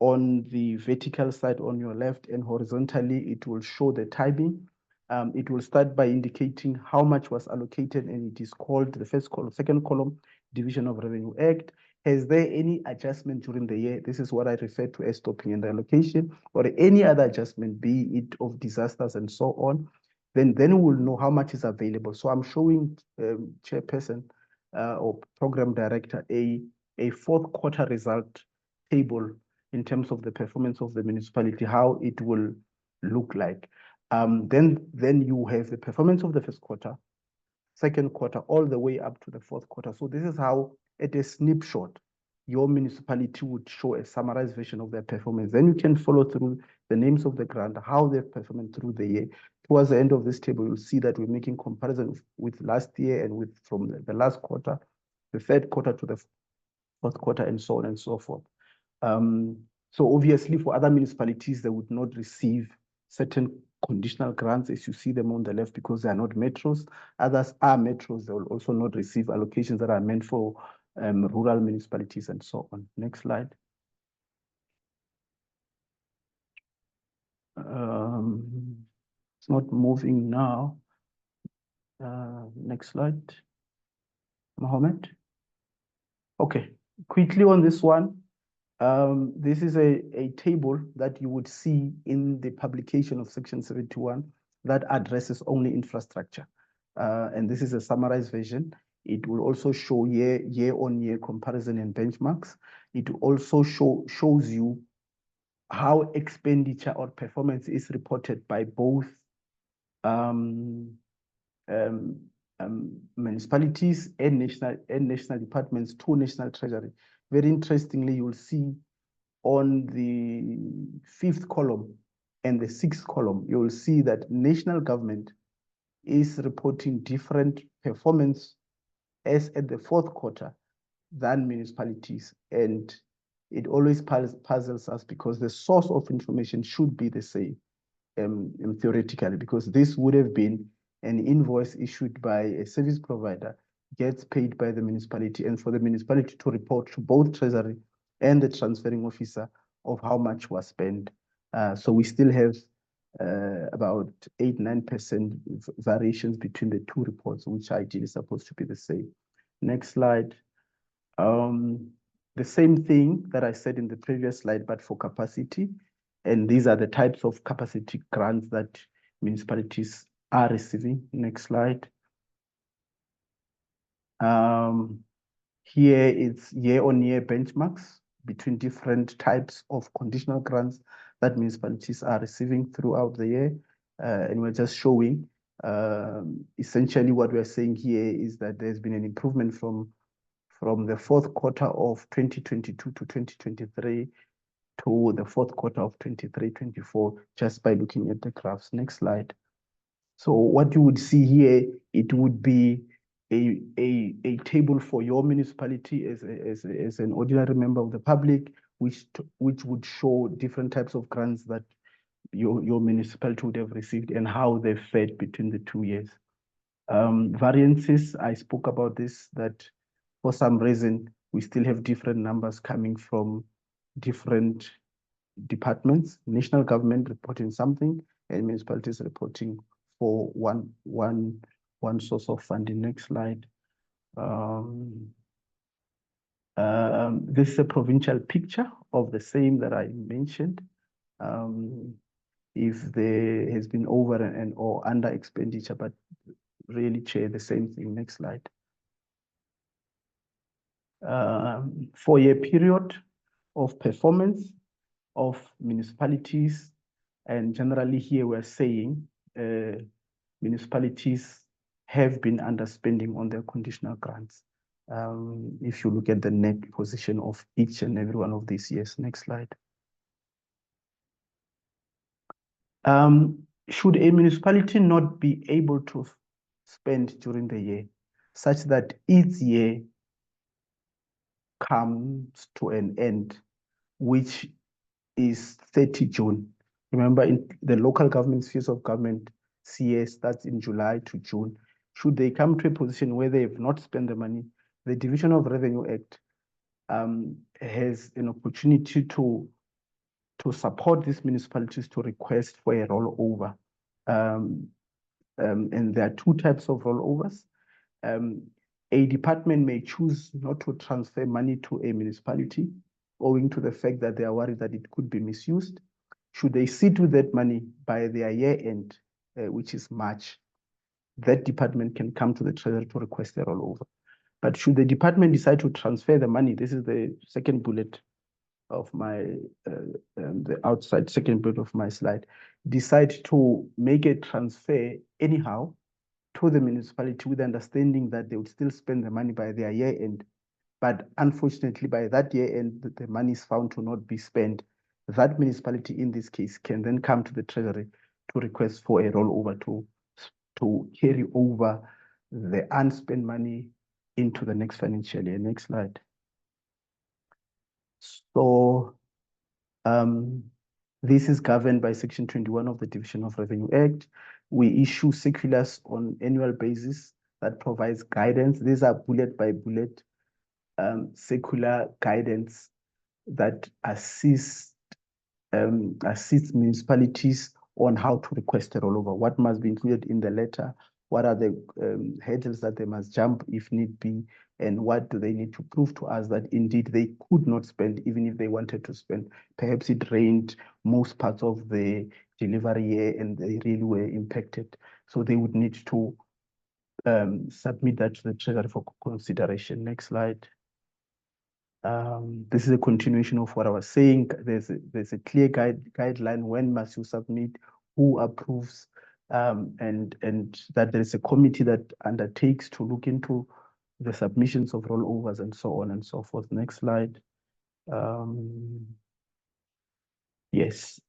on the vertical side on your left, and horizontally, it will show the timing. It will start by indicating how much was allocated, and it is called the first column, second column, Division of Revenue Act. Has there any adjustment during the year? This is what I refer to as stopping and allocation, or any other adjustment, be it of disasters and so on. Then we'll know how much is available. So I'm showing chairperson or program director a fourth quarter result table in terms of the performance of the municipality, how it will look like. Then you have the performance of the first quarter, second quarter, all the way up to the fourth quarter. So this is how, at a snapshot, your municipality would show a summarized version of their performance. Then you can follow through the names of the grant, how they've performed through the year. Towards the end of this table, you'll see that we're making comparisons with last year and with from the last quarter, the third quarter to the fourth quarter, and so on and so forth. So obviously for other municipalities, they would not receive certain conditional grants as you see them on the left because they are not metros. Others are metros. They will also not receive allocations that are meant for rural municipalities and so on. Next slide. It's not moving now. Next slide. Mohammed. Okay, quickly on this one. This is a table that you would see in the publication of Section 71 that addresses only infrastructure. And this is a summarized version. It will also show year-on-year comparison and benchmarks. It also shows you how expenditure or performance is reported by both municipalities and national departments to National Treasury. Very interestingly, you'll see on the fifth column and the sixth column, you'll see that national government is reporting different performance as at the fourth quarter than municipalities. And it always puzzles us because the source of information should be the same, theoretically, because this would have been an invoice issued by a service provider, gets paid by the municipality, and for the municipality to report to both Treasury and the transferring officer of how much was spent. So we still have about 8-9% variations between the two reports, which are ideally supposed to be the same. Next slide. The same thing that I said in the previous slide, but for capacity. And these are the types of capacity grants that municipalities are receiving. Next slide. Here it's year-on-year benchmarks between different types of conditional grants that municipalities are receiving throughout the year. And we're just showing, essentially what we're saying here is that there's been an improvement from the fourth quarter of 2022 to 2023 to the fourth quarter of 23-24, just by looking at the graphs. Next slide. So what you would see here, it would be a table for your municipality as an ordinary member of the public, which would show different types of grants that your municipality would have received and how they fared between the 2 years. Variances, I spoke about this, that for some reason, we still have different numbers coming from different departments, national government reporting something, and municipalities reporting for one source of funding. Next slide. This is a provincial picture of the same that I mentioned. If there has been over and or under expenditure, but really share the same thing. Next slide. 4-year period of performance of municipalities, and generally here we're saying municipalities have been underspending on their conditional grants. If you look at the net position of each and every one of these years. Next slide. Should a municipality not be able to spend during the year such that each year comes to an end, which is 30 June. Remember, in the local government spheres of government, CA starts in July to June. Should they come to a position where they have not spent the money, the Division of Revenue Act has an opportunity to support these municipalities to request for a rollover. And there are two types of rollovers. A department may choose not to transfer money to a municipality owing to the fact that they are worried that it could be misused. Should they sit with that money by their year end, which is March, that department can come to the Treasury to request a rollover. But should the department decide to transfer the money, this is the second bullet of my, the outside second bullet of my slide, decide to make a transfer anyhow to the municipality with the understanding that they would still spend the money by their year end. But unfortunately, by that year end, the money is found to not be spent. That municipality in this case can then come to the Treasury to request for a rollover to carry over the unspent money into the next financial year. Next slide. So this is governed by Section 21 of the Division of Revenue Act. We issue circulars on annual basis that provides guidance. These are bullet by bullet circular guidance that assist municipalities on how to request a rollover, what must be included in the letter, what are the hurdles that they must jump if need be, and what do they need to prove to us that indeed they could not spend even if they wanted to spend. Perhaps it rained most parts of the delivery year and they really were impacted. So they would need to submit that to the Treasury for consideration. Next slide. This is a continuation of what I was saying. There's a clear guideline when must you submit, who approves, and that there is a committee that undertakes to look into the submissions of rollovers and so on and so forth. Next slide. Yes,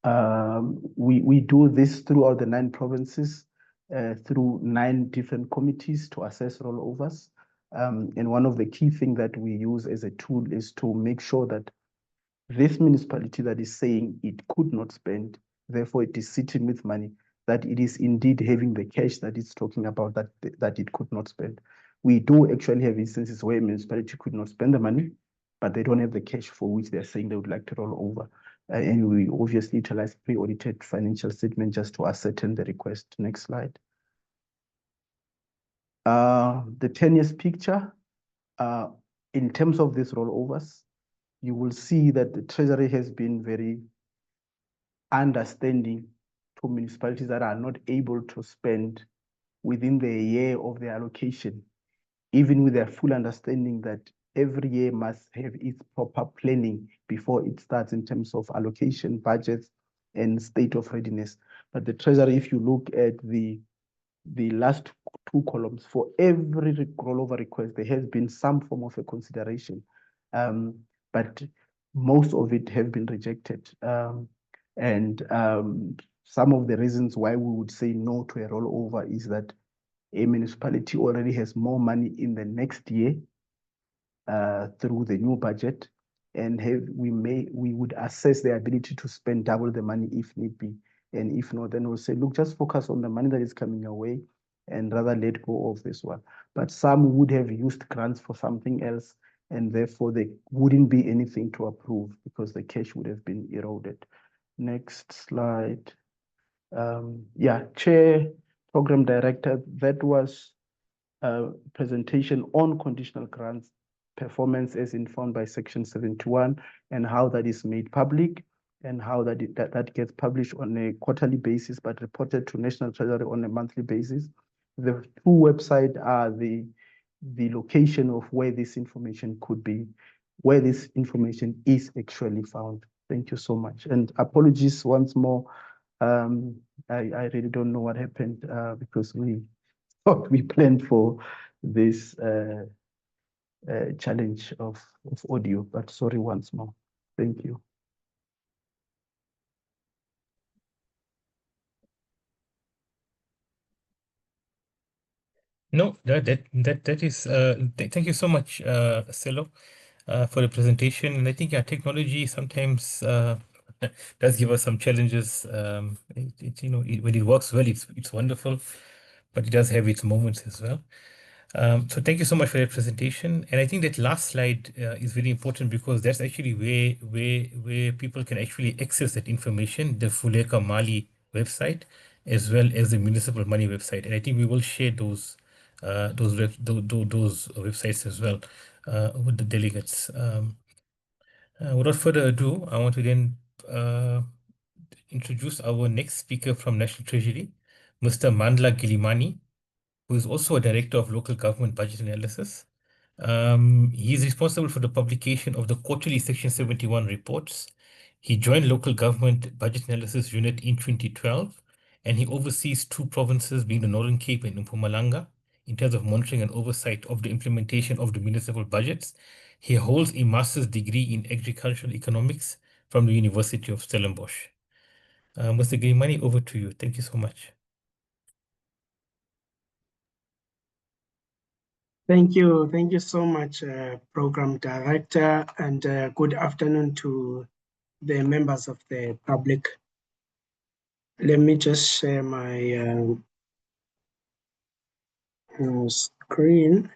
we do this throughout the 9 provinces, through 9 different committees to assess rollovers. And one of the key things that we use as a tool is to make sure that this municipality that is saying it could not spend, therefore it is sitting with money, that it is indeed having the cash that it's talking about that it could not spend. We do actually have instances where a municipality could not spend the money, but they don't have the cash for which they're saying they would like to roll over. And we obviously utilize pre-audited financial statement just to ascertain the request. Next slide. The 10 years picture, in terms of these rollovers, you will see that the Treasury has been very understanding to municipalities that are not able to spend within the year of their allocation, even with their full understanding that every year must have its proper planning before it starts in terms of allocation, budgets, and state of readiness. But the Treasury, if you look at the last 2 columns, for every rollover request, there has been some form of a consideration, but most of it have been rejected. Some of the reasons why we would say no to a rollover is that a municipality already has more money in the next year through the new budget, and we would assess the ability to spend double the money if need be. And if not, then we'll say, look, just focus on the money that is coming your way and rather let go of this one. But some would have used grants for something else, and therefore there wouldn't be anything to approve because the cash would have been eroded. Next slide. Yeah, Chair, Program Director, that was a presentation on conditional grants performance as informed by Section 71 and how that is made public and how that gets published on a quarterly basis but reported to National Treasury on a monthly basis. The 2 websites are the location of where this information could be, where this information is actually found. Thank you so much. And apologies once more. I really don't know what happened because we thought we planned for this challenge of audio, but sorry once more. Thank you. No, that is thank you so much, Sello, for the presentation. And I think our technology sometimes does give us some challenges. When it works well, it's wonderful, but it does have its moments as well. So thank you so much for that presentation. And I think that last slide is very important because that's actually where people can actually access that information, the Vuleka Mali website, as well as the Municipal Money website. And I think we will share those websites as well with the delegates. Without further ado, I want to then introduce our next speaker from National Treasury, Mr. Mandla Gilimani, who is also a director of local government budget analysis. He is responsible for the publication of the quarterly Section 71 reports. He joined local government budget analysis unit in 2012, and he oversees two provinces, being the Northern Cape and Mpumalanga, in terms of monitoring and oversight of the implementation of the municipal budgets. He holds a master's degree in agricultural economics from the University of Stellenbosch. Mr. Gilimani, over to you. Thank you so much. Thank you so much, Program Director, and good afternoon to the members of the public. Let me just share my screen.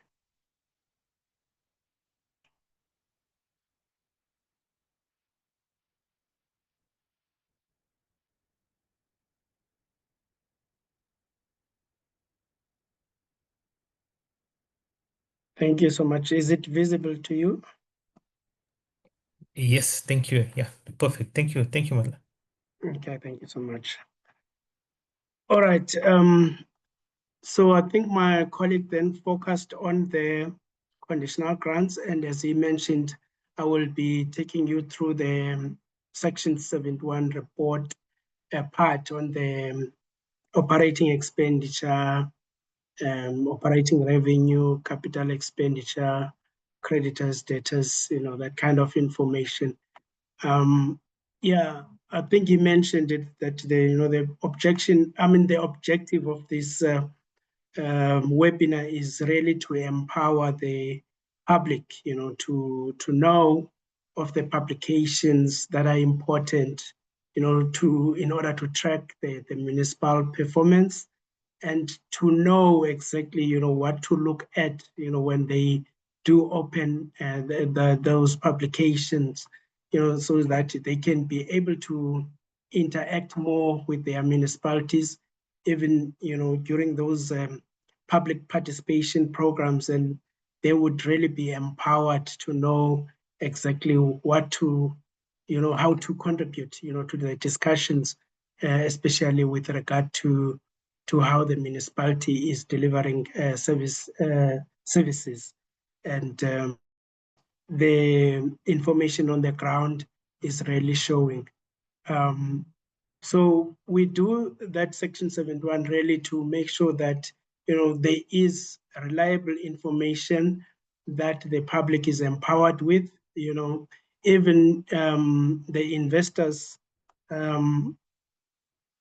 Thank you so much. Is it visible to you? Yes, thank you. Yeah, perfect. Thank you. Thank you, Mandla. Okay, thank you so much. All right. So I think my colleague then focused on the conditional grants, and as he mentioned, I will be taking you through the Section 71 report part on the operating expenditure, operating revenue, capital expenditure, creditors, debtors, that kind of information. Yeah, I think he mentioned it that the objective of this webinar is really to empower the public, to know of the publications that are important, in order to track the municipal performance, and to know exactly, what to look at, when they do open those publications, so that they can be able to interact more with their municipalities, even, during those public participation programs, and they would really be empowered to know exactly what to, how to contribute, to the discussions, especially with regard to how the municipality is delivering services. And the information on the ground is really showing. So we do that Section 71 really to make sure that there is reliable information that the public is empowered with. Even the investors,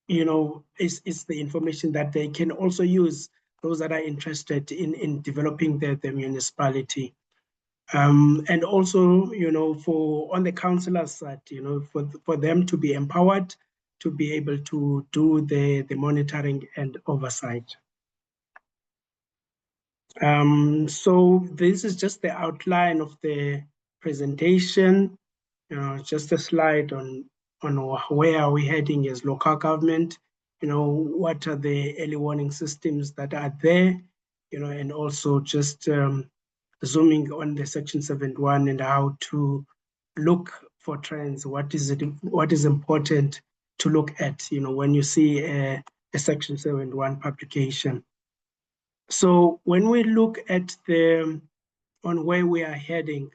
is the information that they can also use, those that are interested in developing the municipality. And also, on the councillors side, for them to be empowered to be able to do the monitoring and oversight. So this is just the outline of the presentation, just a slide on where are we heading as local government, what are the early warning systems that are there, and also just zooming on the Section 71 and how to look for trends. What is important to look at, when you see a Section 71 publication. So when we look at on where we are heading,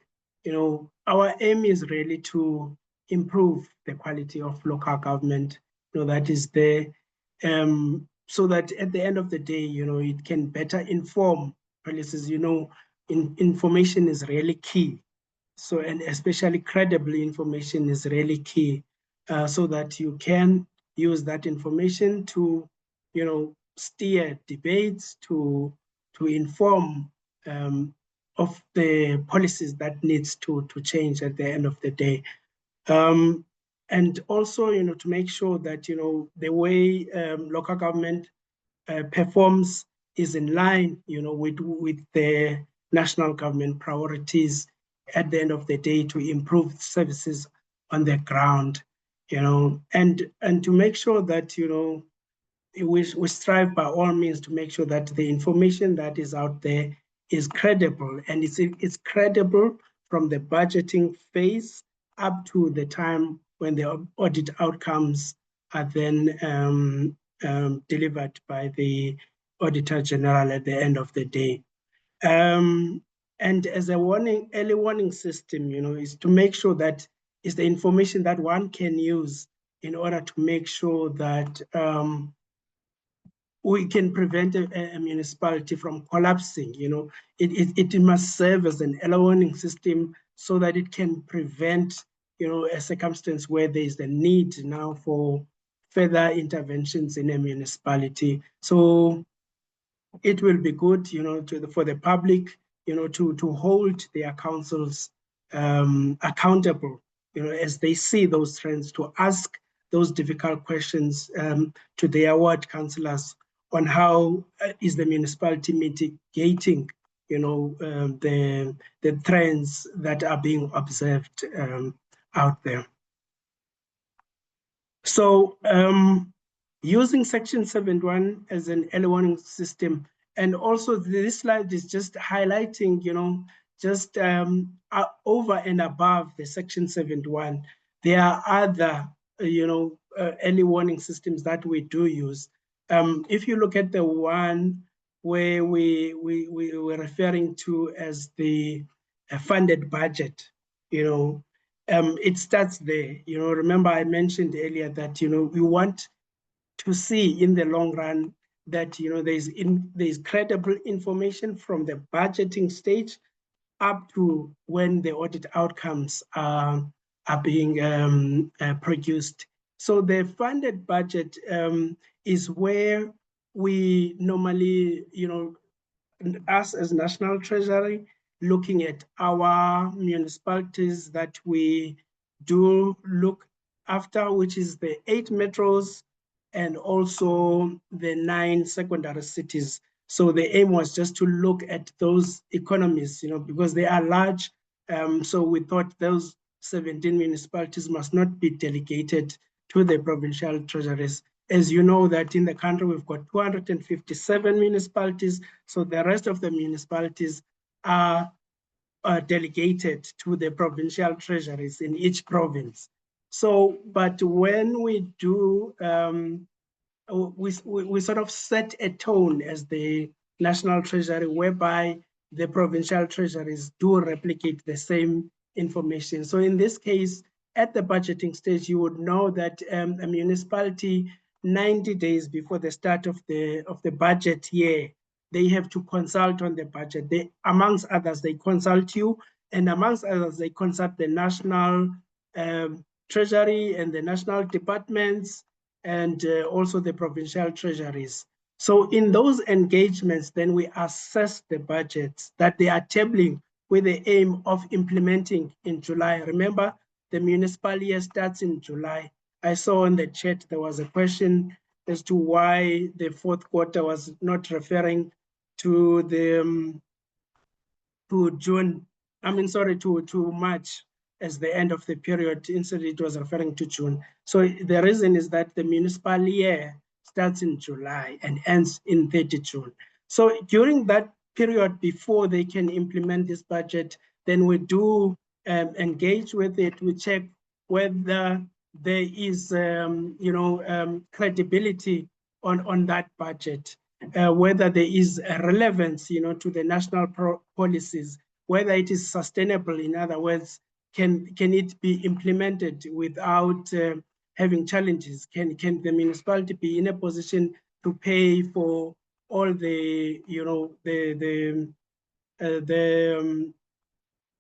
our aim is really to improve the quality of local government, that is there, so that at the end of the day, it can better inform policies. Information is really key. So, and especially credible information is really key, so that you can use that information to, steer debates, to inform of the policies that needs to change at the end of the day. And also, to make sure that, the way local government performs is in line, with the national government priorities at the end of the day to improve services on the ground, and to make sure that, we strive by all means to make sure that the information that is out there is credible, and it's credible from the budgeting phase up to the time when the audit outcomes are then delivered by the Auditor General at the end of the day. And as a early warning system, is to make sure that is the information that one can use in order to make sure that we can prevent a municipality from collapsing. It must serve as an early warning system so that it can prevent, a circumstance where there is the need now for further interventions in a municipality. So it will be good, for the public, to hold their councils accountable, as they see those trends, to ask those difficult questions to their ward councillors on how is the municipality mitigating, the trends that are being observed out there. So using Section 71 as an early warning system, and also this slide is just highlighting, just over and above the Section 71, there are other, early warning systems that we do use. If you look at the one where we were referring to as the funded budget, it starts there. Remember I mentioned earlier that, we want to see in the long run that, there's credible information from the budgeting stage up to when the audit outcomes are being produced. So the funded budget is where we normally, us as National Treasury, looking at our municipalities that we do look after, which is the 8 metros and also the 9 secondary cities. So the aim was just to look at those economies, because they are large. So we thought those 17 municipalities must not be delegated to the provincial treasuries. As you know, that in the country, we've got 257 municipalities. So the rest of the municipalities are delegated to the provincial treasuries in each province. So, but when we do, we sort of set a tone as the National Treasury, whereby the provincial treasuries do replicate the same information. So in this case, at the budgeting stage, you would know that a municipality 90 days before the start of the budget year, they have to consult on the budget. They, amongst others, they consult you, and amongst others, they consult the National Treasury and the national departments, and also the provincial treasuries. So in those engagements, then we assess the budgets that they are tabling with the aim of implementing in July. Remember, the municipal year starts in July. I saw in the chat there was a question as to why the fourth quarter was not referring to the to June. I mean, sorry, to March as the end of the period. Instead, it was referring to June. So the reason is that the municipal year starts in July and ends in 30 June. So during that period before they can implement this budget, then we do engage with it. We check whether there is, credibility on that budget, whether there is a relevance, to the national policies, whether it is sustainable. In other words, can it be implemented without having challenges? Can the municipality be in a position to pay for all the,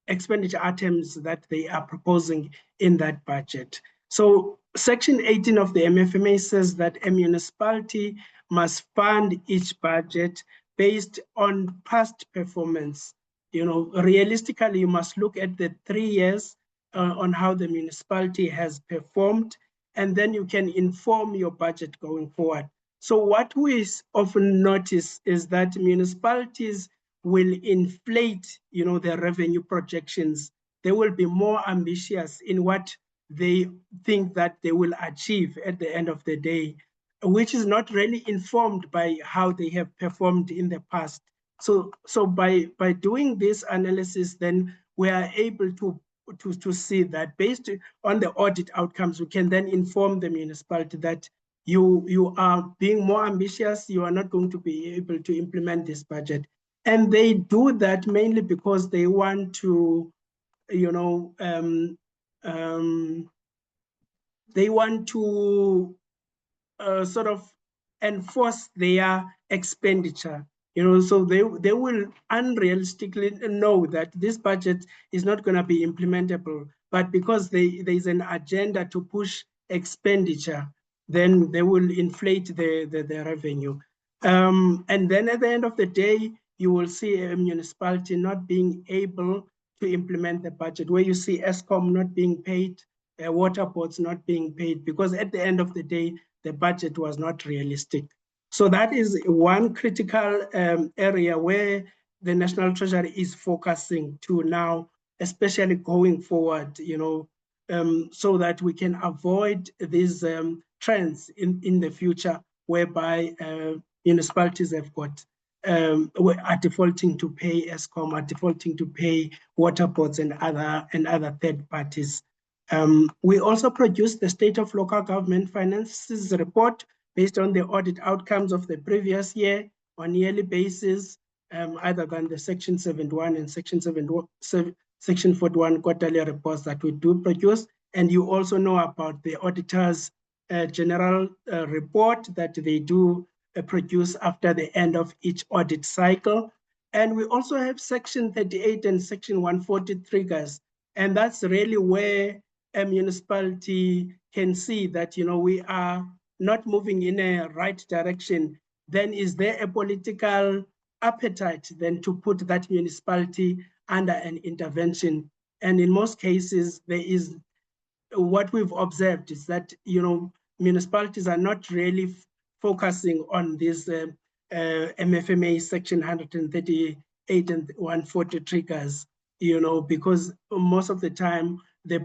expenditure items that they are proposing in that budget? So Section 18 of the MFMA says that a municipality must fund each budget based on past performance. Realistically, you must look at the 3 years on how the municipality has performed, and then you can inform your budget going forward. So what we often notice is that municipalities will inflate, their revenue projections. They will be more ambitious in what they think that they will achieve at the end of the day, which is not really informed by how they have performed in the past. So by doing this analysis, then we are able to see that based on the audit outcomes, we can then inform the municipality that you are being more ambitious, you are not going to be able to implement this budget. And they do that mainly because they want to, they want to sort of enforce their expenditure. So they will unrealistically know that this budget is not going to be implementable, but because there's an agenda to push expenditure, then they will inflate the revenue. And then at the end of the day, you will see a municipality not being able to implement the budget, where you see ESCOM not being paid, water boards not being paid, because at the end of the day, the budget was not realistic. So that is one critical area where the National Treasury is focusing to now, especially going forward, so that we can avoid these trends in the future, whereby municipalities have got are defaulting to pay ESCOM, are defaulting to pay water boards and other third parties. We also produced the State of Local Government Finances report based on the audit outcomes of the previous year on a yearly basis, either than the Section 71 and Section 41 quarterly reports that we do produce. And you also know about the Auditor's General report that they do produce after the end of each audit cycle. And we also have Section 38 and Section 140 triggers. And that's really where a municipality can see that, we are not moving in a right direction. Then is there a political appetite then to put that municipality under an intervention? And in most cases, there is, what we've observed is that, municipalities are not really focusing on this MFMA Section 138 and 140 triggers, because most of the time, the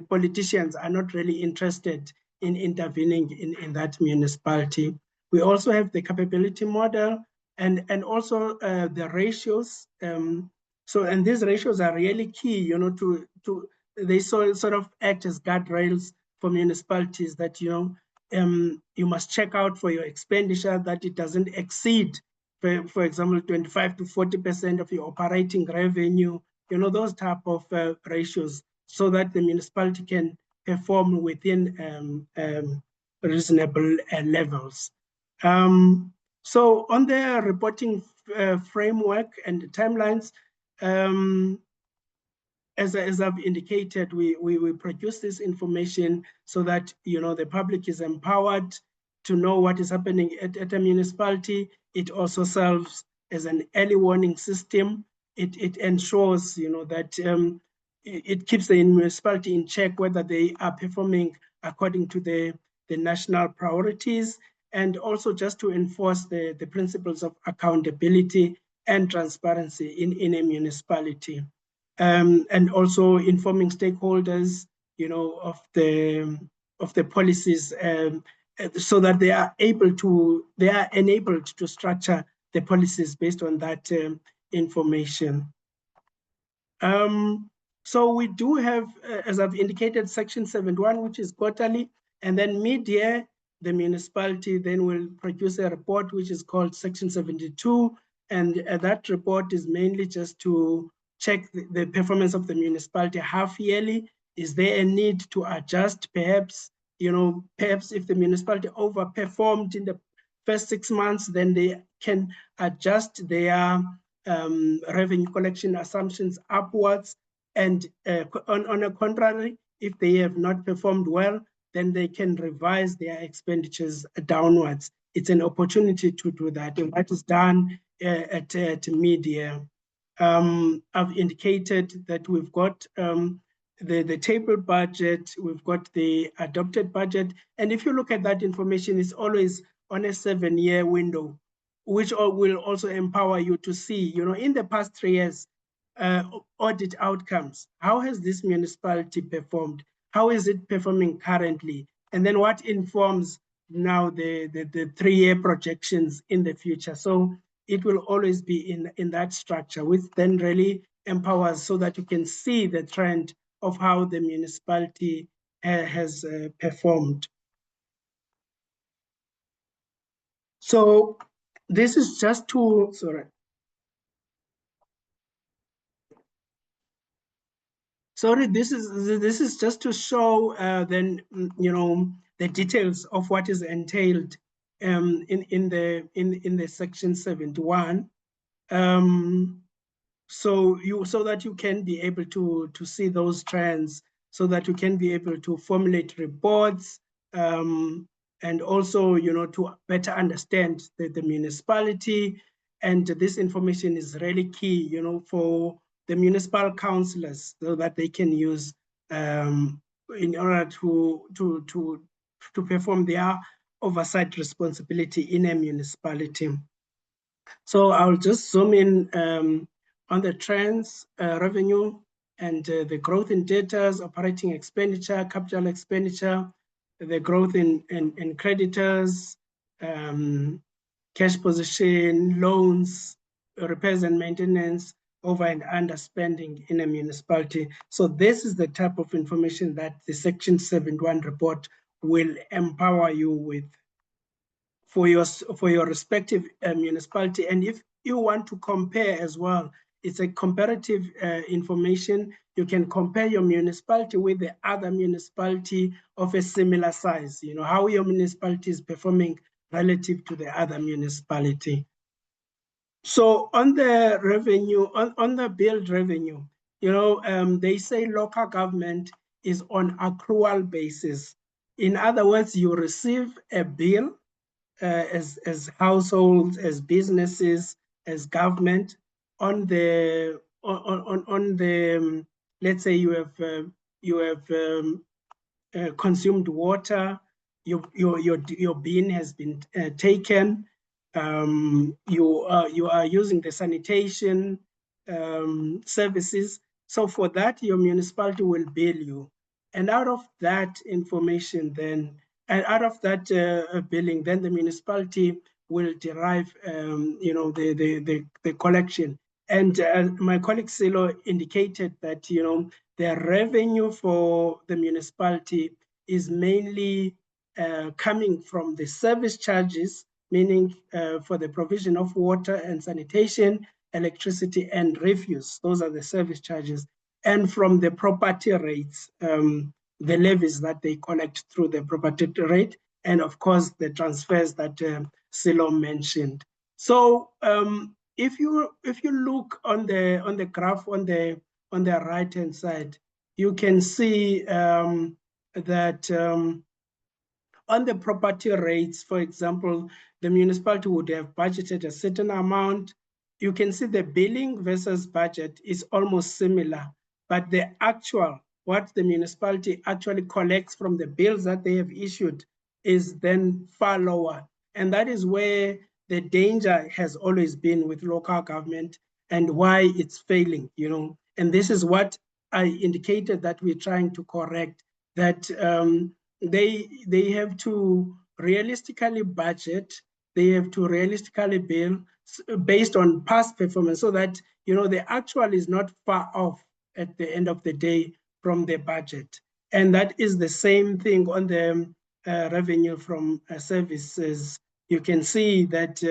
politicians are not really interested in intervening in that municipality. We also have the capability model and also the ratios. And these ratios are really key, they sort of act as guardrails for municipalities that, you must check out for your expenditure that it doesn't exceed, for example, 25 to 40% of your operating revenue, those type of ratios, so that the municipality can perform within reasonable levels. So on the reporting framework and the timelines, as I've indicated, we produce this information so that, the public is empowered to know what is happening at a municipality. It also serves as an early warning system. It ensures, that it keeps the municipality in check whether they are performing according to the national priorities, and also just to enforce the principles of accountability and transparency in a municipality. And also informing stakeholders, of the policies, so that they are enabled to structure the policies based on that information. So we do have, as I've indicated, Section 71, which is quarterly, and then mid-year, the municipality then will produce a report which is called Section 72, and that report is mainly just to check the performance of the municipality half yearly. Is there a need to adjust? Perhaps if the municipality overperformed in the first 6 months, then they can adjust their revenue collection assumptions upwards. And on the contrary, if they have not performed well, then they can revise their expenditures downwards. It's an opportunity to do that, and that is done at mid-year. I've indicated that we've got the table budget, we've got the adopted budget, and if you look at that information, it's always on a 7-year window, which will also empower you to see, in the past 3 years, audit outcomes. How has this municipality performed? How is it performing currently? And then what informs now the 3-year projections in the future? So it will always be in that structure, which then really empowers so that you can see the trend of how the municipality has performed. So this is just to, sorry. Sorry, this is just to show then, the details of what is entailed in the section 71. So that you can be able to see those trends, so that you can be able to formulate reports, and also, to better understand the municipality. And this information is really key, for the municipal councillors, so that they can use in order to perform their oversight responsibility in a municipality. So I'll just zoom in on the trends, revenue, and the growth in debtors, operating expenditure, capital expenditure, the growth in creditors, cash position, loans, repairs and maintenance, over and underspending in a municipality. So this is the type of information that the Section 71 report will empower you with for your respective municipality. And if you want to compare as well, it's a comparative information. You can compare your municipality with the other municipality of a similar size, how your municipality is performing relative to the other municipality. So on the revenue, on the billed revenue, they say local government is on accrual basis. In other words, you receive a bill as households, as businesses, as government, on the let's say you have consumed water, your bin has been taken, you are using the sanitation services. So for that, your municipality will bill you, and out of that information, then, and out of that billing, then the municipality will derive, the collection. And my colleague Sello indicated that, the revenue for the municipality is mainly coming from the service charges, meaning for the provision of water and sanitation, electricity and refuse. Those are the service charges. And from the property rates, the levies that they collect through the property rate, and of course the transfers that Sello mentioned. So if you look on the graph on the right hand side, you can see that on the property rates, for example, the municipality would have budgeted a certain amount. You can see the billing versus budget is almost similar, but the actual, what the municipality actually collects from the bills that they have issued, is then far lower. And that is where the danger has always been with local government and why it's failing, And this is what I indicated that we're trying to correct, that they have to realistically budget, they have to realistically bill based on past performance, so that the actual is not far off at the end of the day from the budget. And that is the same thing on the revenue from services. You can see that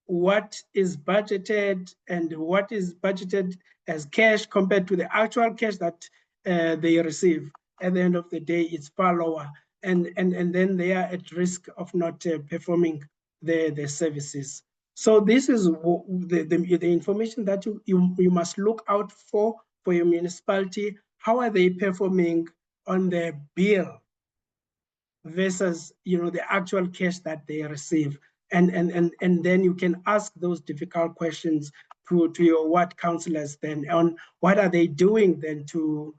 what is budgeted and what is budgeted as cash compared to the actual cash that they receive, at the end of the day, it's far lower. And then they are at risk of not performing the services. So this is the information that you must look out for your municipality. How are they performing on the bill versus the actual cash that they receive? And then you can ask those difficult questions to your ward councillors then on what are they doing then to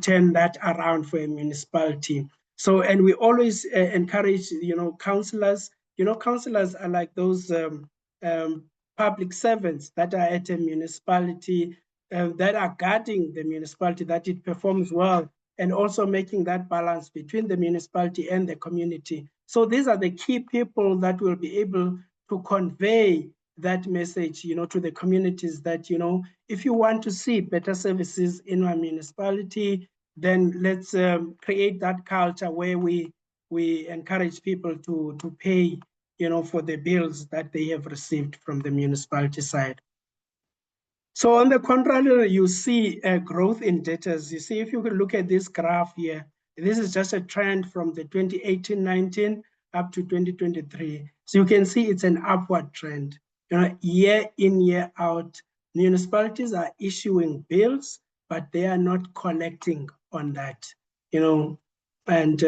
turn that around for a municipality. So, and we always encourage, councillors. Councillors are like those public servants that are at a municipality, that are guarding the municipality, that it performs well, and also making that balance between the municipality and the community. So these are the key people that will be able to convey that message, to the communities that, if you want to see better services in our municipality, then let's create that culture where we encourage people to pay, for the bills that they have received from the municipality side. So on the contrary, you see a growth in debtors. You see, if you could look at this graph here, this is just a trend from the 2018-19 up to 2023. So you can see it's an upward trend. Year in, year out, municipalities are issuing bills, but they are not collecting on that. And that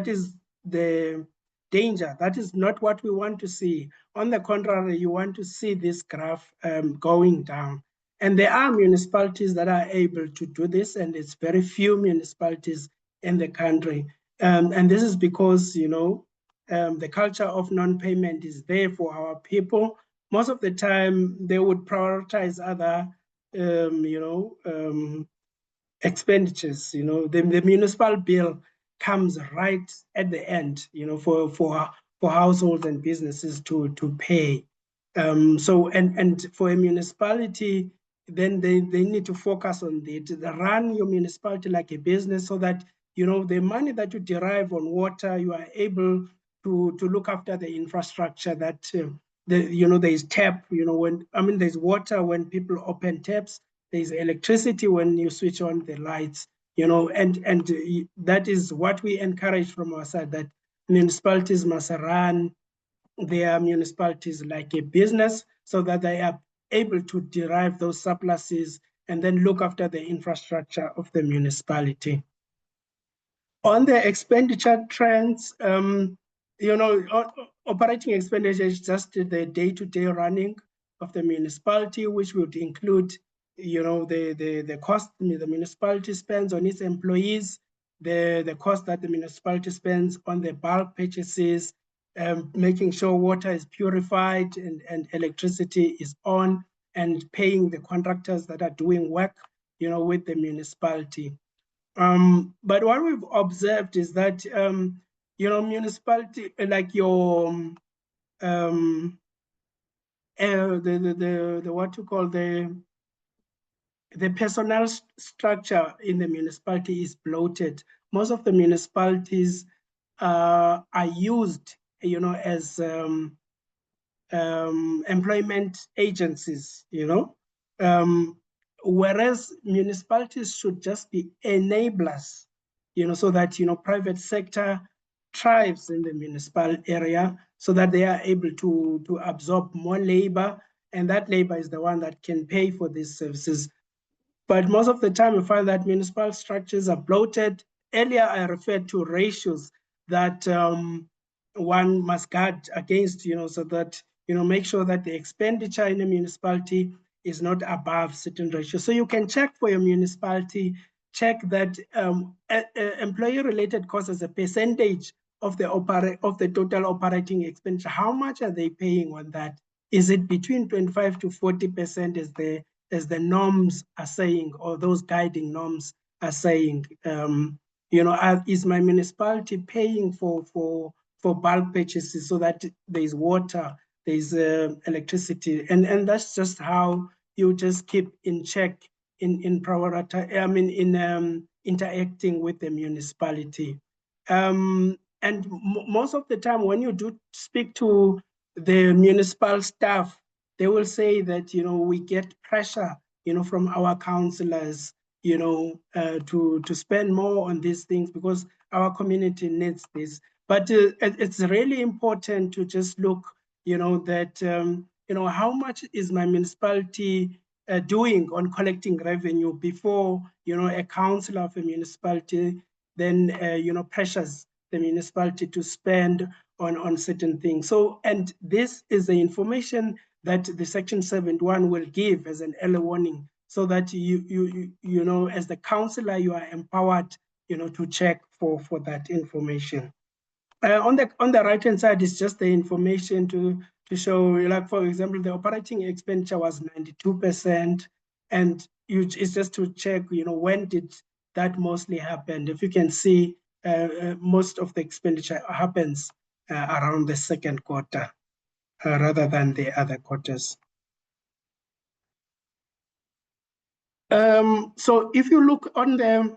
is the danger. That is not what we want to see. On the contrary, you want to see this graph going down. And there are municipalities that are able to do this, and it's very few municipalities in the country. And this is because, the culture of non-payment is there for our people. Most of the time, they would prioritize other, expenditures. The municipal bill comes right at the end, for households and businesses to pay. So for a municipality, then they need to focus on it. They run your municipality like a business, so that the money that you derive on water, you are able to look after the infrastructure that there's tap, there's water when people open taps, there's electricity when you switch on the lights, and that is what we encourage from our side, that municipalities must run their municipalities like a business, so that they are able to derive those surpluses and then look after the infrastructure of the municipality. On the expenditure trends, operating expenditure is just the day-to-day running of the municipality, which would include, the cost the municipality spends on its employees, the cost that the municipality spends on the bulk purchases, making sure water is purified and electricity is on, and paying the contractors that are doing work, with the municipality. But what we've observed is that, municipality, like your, what you call the personnel structure in the municipality is bloated. Most of the municipalities are used, as employment agencies, whereas municipalities should just be enablers, so that, private sector thrives in the municipal area, so that they are able to absorb more labor, and that labor is the one that can pay for these services. But most of the time, we find that municipal structures are bloated. Earlier, I referred to ratios that one must guard against, so that, make sure that the expenditure in a municipality is not above certain ratios. So you can check for your municipality, check that employee-related costs as a percentage of the total operating expenditure. How much are they paying on that? Is it between 25 to 40% as the norms are saying, or those guiding norms are saying? Is my municipality paying for bulk purchases, so that there's water, there's electricity, and that's just how you just keep in check in interacting with the municipality. And most of the time, when you do speak to the municipal staff, they will say that, we get pressure, from our councillors, to spend more on these things because our community needs this. But it's really important to just look, that, how much is my municipality doing on collecting revenue before, a councillor of a municipality then, pressures the municipality to spend on certain things. So, and this is the information that the Section 71 will give as an early warning, so that you as the councillor, you are empowered, to check for that information. On the right-hand side is just the information to show, like, for example, the operating expenditure was 92%, and it's just to check, when did that mostly happen. If you can see, most of the expenditure happens around the second quarter rather than the other quarters. So if you look on the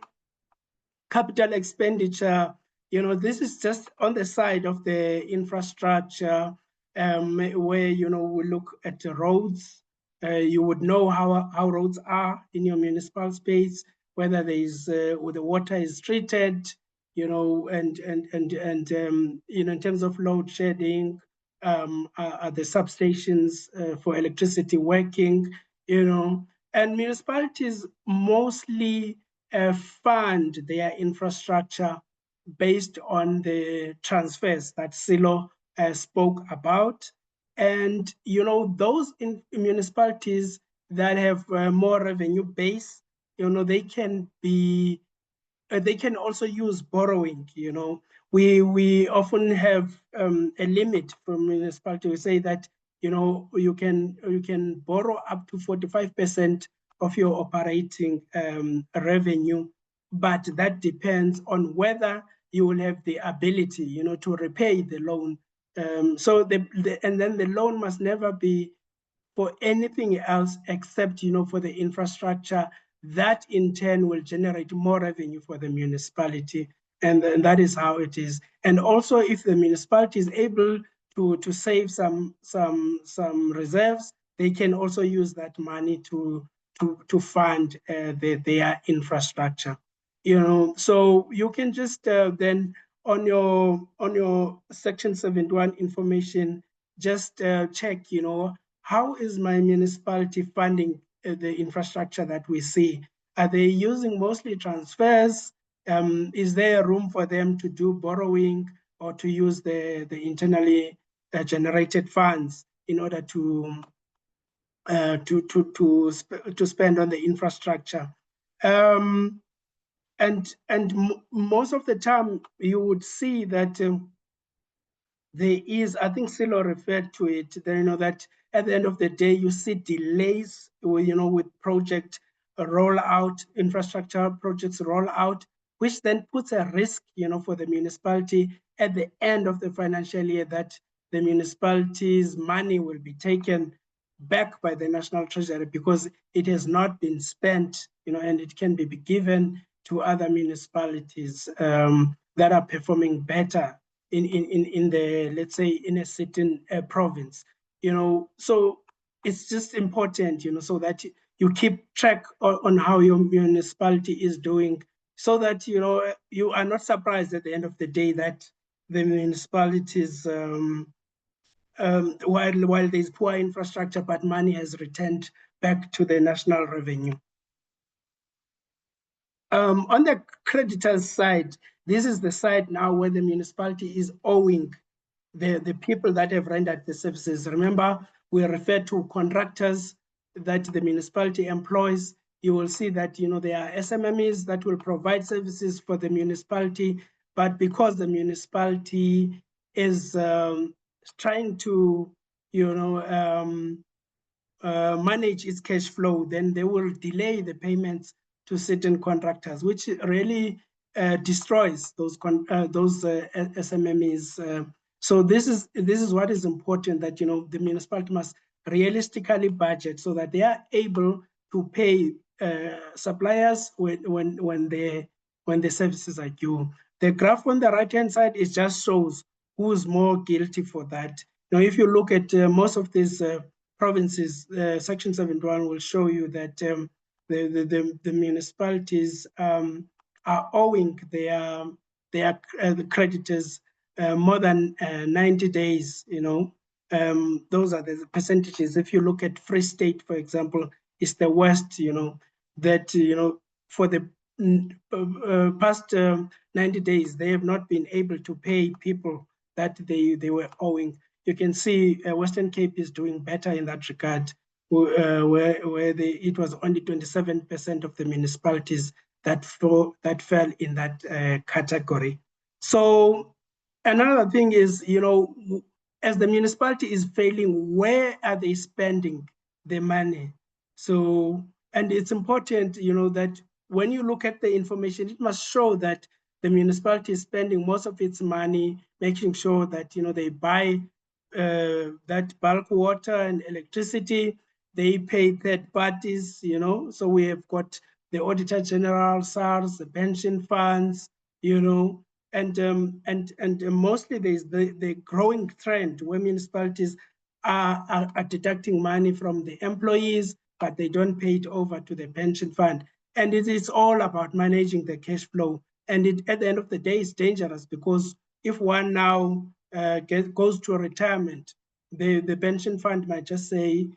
capital expenditure, this is just on the side of the infrastructure, where, we look at the roads. You would know how roads are in your municipal space, whether there is, the water is treated, and in terms of load shedding, are the substations for electricity working, and municipalities mostly fund their infrastructure based on the transfers that Sello spoke about. And, those municipalities that have more revenue base, they can also use borrowing. We often have a limit for municipality. We say that, you can borrow up to 45% of your operating revenue, but that depends on whether you will have the ability, to repay the loan. And then the loan must never be for anything else except, for the infrastructure. That in turn will generate more revenue for the municipality, and that is how it is. And also, if the municipality is able to save some reserves, they can also use that money to fund their infrastructure. So you can just then on your Section 71 information, just check, how is my municipality funding the infrastructure that we see? Are they using mostly transfers? Is there room for them to do borrowing or to use the internally generated funds in order to spend on the infrastructure? And most of the time you would see that there is, I think Sello referred to it, that at the end of the day, you see delays, with project rollout, infrastructure projects rollout, which then puts a risk, for the municipality at the end of the financial year, that the municipality's money will be taken back by the National Treasury because it has not been spent, and it can be given to other municipalities that are performing better in the, let's say, in a certain province. So it's just important, so that you keep track on how your municipality is doing, so that you are not surprised at the end of the day that the municipalities, while there's poor infrastructure, but money has returned back to the national revenue. On the creditors side, this is the side now where the municipality is owing the people that have rendered the services. Remember, we refer to contractors that the municipality employs. You will see that there are SMMEs that will provide services for the municipality, but because the municipality is trying to manage its cash flow, then they will delay the payments to certain contractors, which really destroys those SMMEs. So this is what is important, that the municipality must realistically budget so that they are able to pay suppliers when the services are due. The graph on the right-hand side, it just shows who's more guilty for that. Now, if you look at most of these provinces, Section 71 will show you that the municipalities are owing their creditors more than 90 days. Those are the percentages. If you look at Free State, for example, it's the worst. That for the past 90 days, they have not been able to pay people that they were owing. You can see Western Cape is doing better in that regard, where it was only 27% of the municipalities that fell in that category. So another thing is, as the municipality is failing, where are they spending the money? So, and it's important, that when you look at the information, it must show that the municipality is spending most of its money, making sure that, they buy that bulk water and electricity, they pay third parties, so we have got the Auditor General, SARS, the pension funds, and mostly there's the growing trend where municipalities are deducting money from the employees, but they don't pay it over to the pension fund. And it is all about managing the cash flow. And at the end of the day, it's dangerous, because if one now goes to a retirement, the pension fund might just say,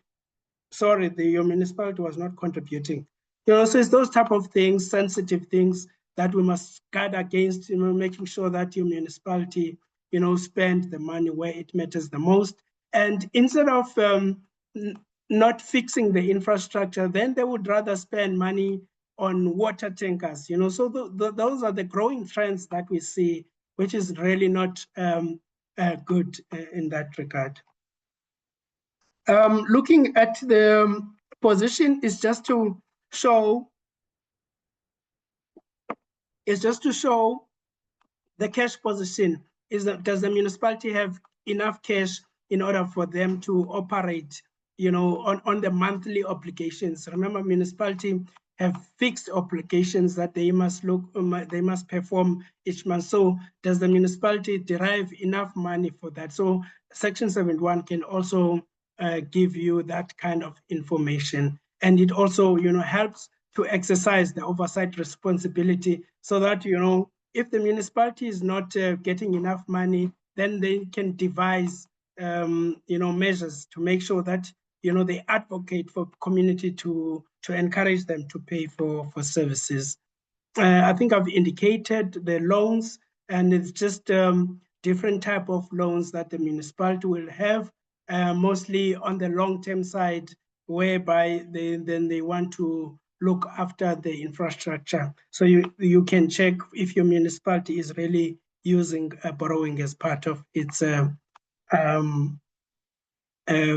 sorry, your municipality was not contributing. So it's those type of things, sensitive things, that we must guard against, making sure that your municipality, spend the money where it matters the most. And instead of not fixing the infrastructure, then they would rather spend money on water tankers, So those are the growing trends that we see, which is really not good in that regard. Looking at the position is just to show the cash position. Does the municipality have enough cash in order for them to operate, on the monthly obligations? Remember, municipality have fixed obligations that they must perform each month. So does the municipality derive enough money for that? So Section 71 can also give you that kind of information. And it also, helps to exercise the oversight responsibility, so that, if the municipality is not getting enough money, then they can devise, measures to make sure that, they advocate for community to encourage them to pay for services. I think I've indicated the loans, and it's just different type of loans that the municipality will have, mostly on the long-term side, whereby they want to look after the infrastructure. So you can check if your municipality is really using borrowing as part of its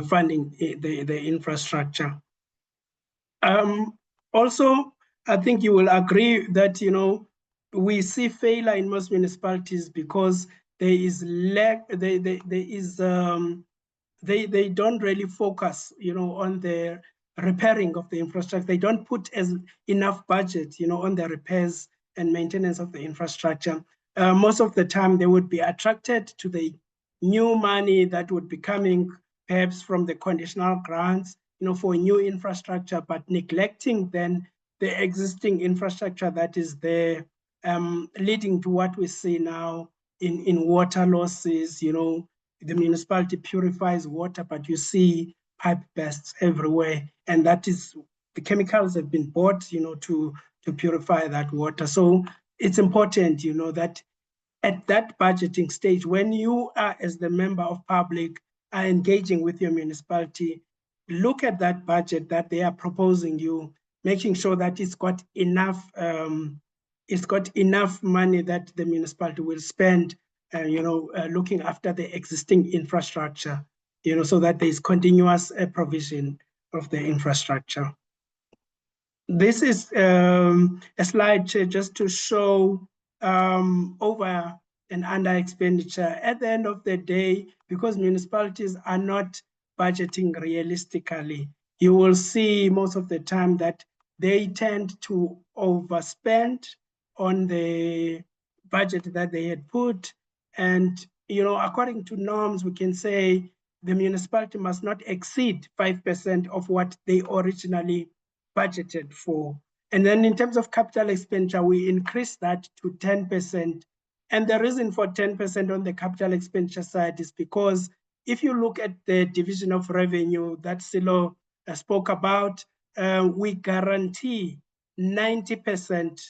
funding the infrastructure. Also, I think you will agree that, we see failure in most municipalities because there is they don't really focus, on the repairing of the infrastructure. They don't put enough budget, on the repairs and maintenance of the infrastructure. Most of the time, they would be attracted to the new money that would be coming, perhaps from the conditional grants, for new infrastructure, but neglecting then the existing infrastructure that is there, leading to what we see now in water losses. The municipality purifies water, but you see pipe bursts everywhere, and that is, the chemicals have been bought, to purify that water. So it's important, that at that budgeting stage, when you are, as the member of public, are engaging with your municipality, look at that budget that they are proposing you, making sure that it's got enough money that the municipality will spend, looking after the existing infrastructure, so that there is continuous provision of the infrastructure. This is a slide just to show over and under expenditure. At the end of the day, because municipalities are not budgeting realistically, you will see most of the time that they tend to overspend on the budget that they had put. And, according to norms, we can say the municipality must not exceed 5% of what they originally budgeted for. And then in terms of capital expenditure, we increased that to 10%. And the reason for 10% on the capital expenditure side is because if you look at the division of revenue that Sello spoke about, we guarantee 90%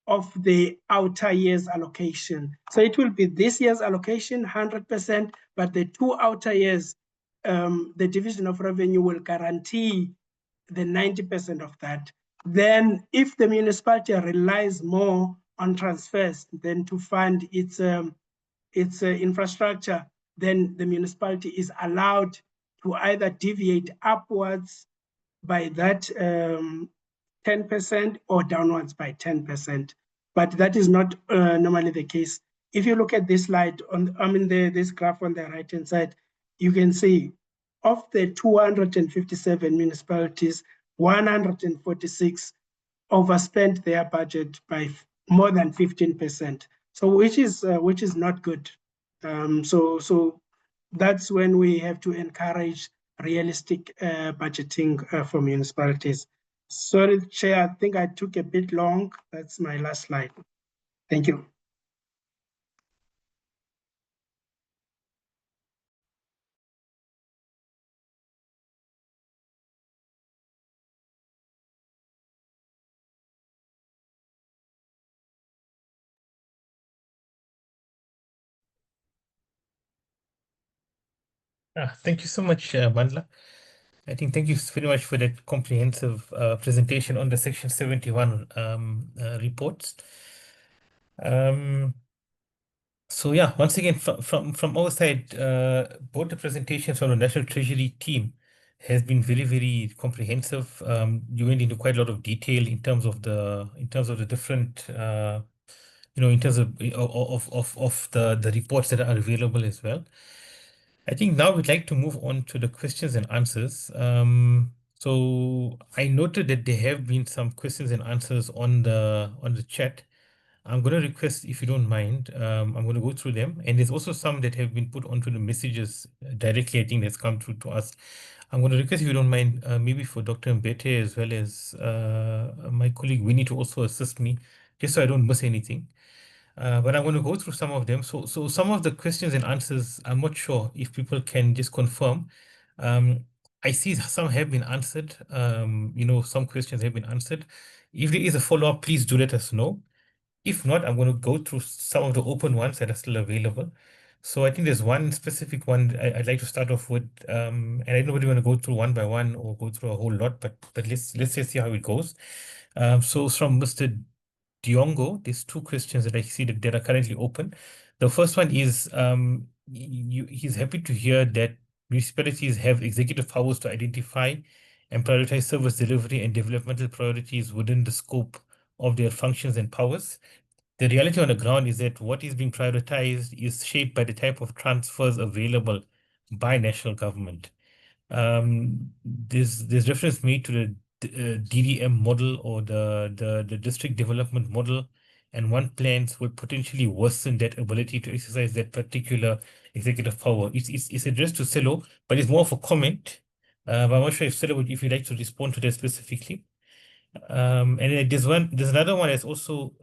of the outer year's allocation. So it will be this year's allocation, 100%, but the 2 outer years, the division of revenue will guarantee the 90% of that. Then if the municipality relies more on transfers than to fund its infrastructure, then the municipality is allowed to either deviate upwards by that 10% or downwards by 10%. But that is not normally the case. If you look at this slide, this graph on the right-hand side, you can see of the 257 municipalities, 146 overspent their budget by more than 15%. So which is not good. So that's when we have to encourage realistic budgeting for municipalities. Sorry, Chair, I think I took a bit long. That's my last slide. Thank you. Thank you so much, Mandla. I think thank you very much for that comprehensive presentation on the Section 71 reports. So yeah, once again, from our side, both the presentations from the National Treasury team has been very, very comprehensive. You went into quite a lot of detail in terms of the different in terms of the reports that are available as well. I think now we'd like to move on to the questions and answers. So I noted that there have been some questions and answers on the chat. I'm going to request, if you don't mind, I'm going to go through them. And there's also some that have been put onto the messages directly, I think that's come through to us. I'm going to request, if you don't mind, maybe for Dr. Mbete as well as my colleague Winnie to also assist me, just so I don't miss anything. But I'm going to go through some of them. So some of the questions and answers, I'm not sure if people can just confirm. I see some have been answered. Some questions have been answered. If there is a follow-up, please do let us know. If not, I'm going to go through some of the open ones that are still available. So I think there's one specific one I'd like to start off with. And I don't know whether you want to go through one by one or go through a whole lot, but let's just see how it goes. So it's from Mr. Diongo, there's two questions that I see that are currently open. The first one is he's happy to hear that municipalities have executive powers to identify and prioritize service delivery and developmental priorities within the scope of their functions and powers. The reality on the ground is that what is being prioritized is shaped by the type of transfers available by national government. There's reference made to the DDM model or the district development model, and one plans will potentially worsen that ability to exercise that particular executive power. It's addressed to Sello, but it's more of a comment. But I'm not sure if Sello if you'd like to respond to that specifically. And then there's another one that's also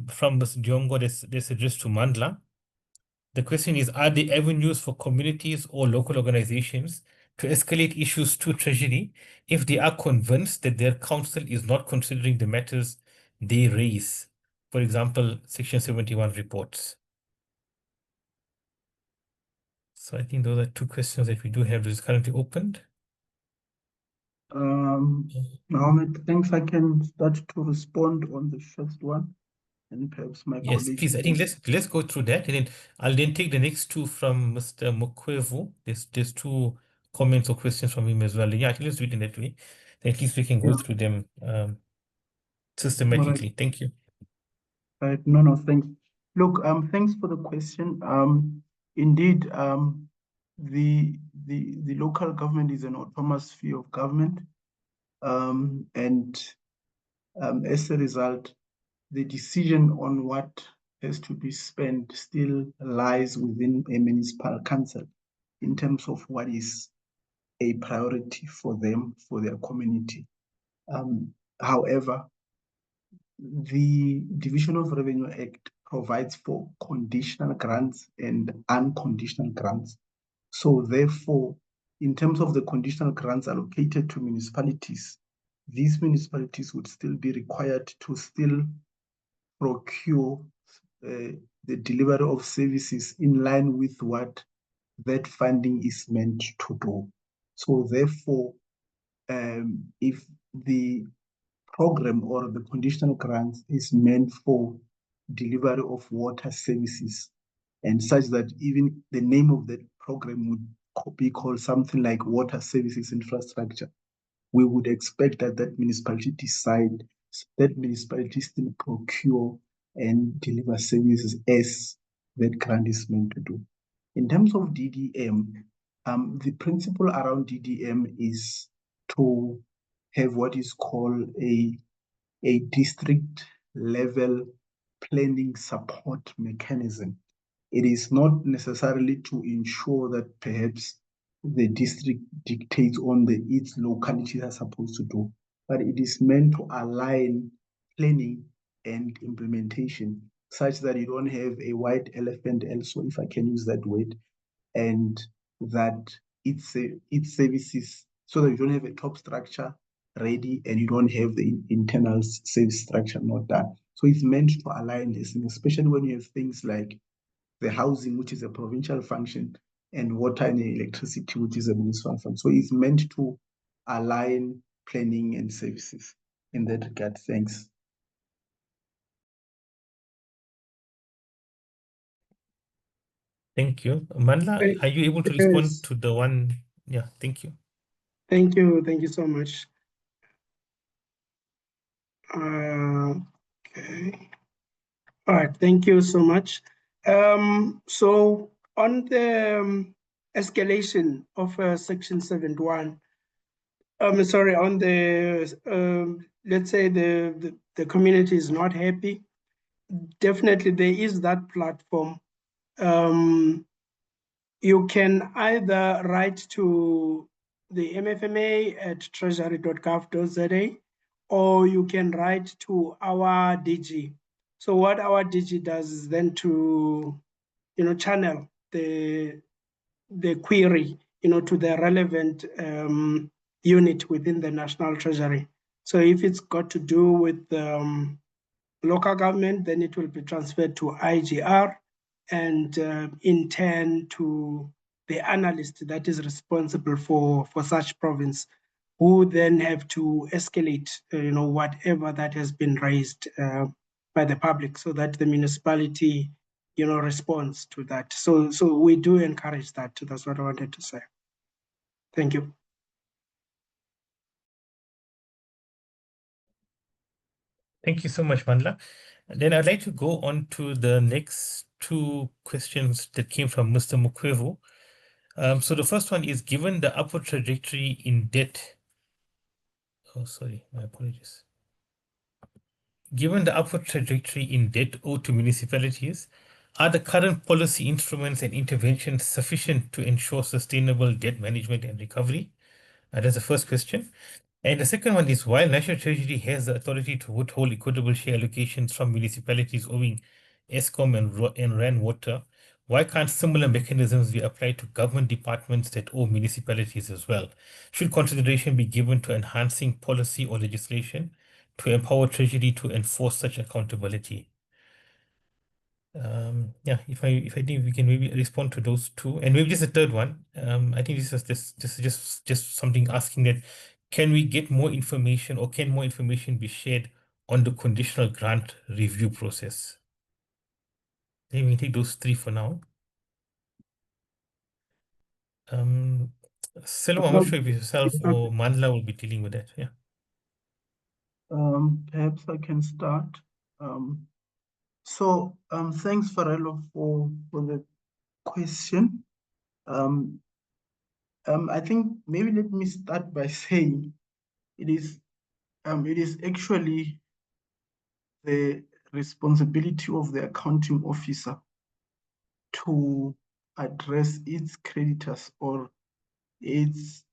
from Mr. Diongo that's addressed to Mandla. The question is, are there avenues for communities or local organizations to escalate issues to Treasury if they are convinced that their council is not considering the matters they raise? For example, Section 71 reports. So I think those are two questions that we do have that is currently opened. Mohammed, thanks. I can start to respond on the first one, and perhaps my Yes, colleague. please. I think let's go through that, and then I'll then take the next two from Mr. Mokwevu. There's two comments or questions from him as well. Yeah, I think let's do it in that way. At least we can go through them systematically. Right. Thank you. Right. No, thanks. Look, thanks for the question. Indeed, the local government is an autonomous sphere of government, and as a result, the decision on what has to be spent still lies within a municipal council in terms of what is a priority for them, for their community. However, the Division of Revenue Act provides for conditional grants and unconditional grants. So therefore, in terms of the conditional grants allocated to municipalities, these municipalities would still be required to still procure the delivery of services in line with what that funding is meant to do. So therefore, if the program or the conditional grants is meant for delivery of water services, and such that even the name of that program would be called something like water services infrastructure. We would expect that that municipality decide, that municipality still procure and deliver services as that grant is meant to do. In terms of DDM, the principle around DDM is to have what is called a district level planning support mechanism. It is not necessarily to ensure that perhaps the district dictates on its localities are supposed to do, but it is meant to align planning and implementation such that you don't have a white elephant elsewhere, if I can use that word, and that its services, so that you don't have a top structure ready and you don't have the internal service structure not done. So it's meant to align this, and especially when you have things like the housing, which is a provincial function, and water and electricity, which is a municipal function. So it's meant to align planning and services in that regard. Thanks. Thank you. Mandla, are you able to respond to the one? Yeah, thank you. Thank you so much. Okay. All right, thank you so much. So on the escalation of Section 71, sorry, on the, let's say the community is not happy, definitely there is that platform. You can either write to the MFMA at treasury.gov.za, or you can write to our DG. So what our DG does is then to, channel the query, to the relevant unit within the National Treasury. So if it's got to do with local government, then it will be transferred to IGR, and in turn to the analyst that is responsible for such province, who then have to escalate, whatever that has been raised by the public, so that the municipality, responds to that. So we do encourage that. That's what I wanted to say. Thank you. Thank you so much, Mandla. Then I'd like to go on to the next two questions that came from Mr. Mukwevu. So the first one is, given the upward trajectory in debt, my apologies. Given the upward trajectory in debt owed to municipalities, are the current policy instruments and interventions sufficient to ensure sustainable debt management and recovery? That's the first question. And the second one is, while National Treasury has the authority to withhold equitable share allocations from municipalities owing Eskom and RAN water, why can't similar mechanisms be applied to government departments that owe municipalities as well? Should consideration be given to enhancing policy or legislation to empower Treasury to enforce such accountability? If I think we can maybe respond to those two, and maybe just a third one. I think this is just something asking that, can we get more information, or can more information be shared on the conditional grant review process? Let me take those three for now. Sello, I'm not sure if yourself or Mandla will be dealing with that. Yeah. Perhaps I can start. Thanks, Farelo, for the question. I think maybe let me start by saying it is actually the responsibility of the accounting officer to address its creditors or its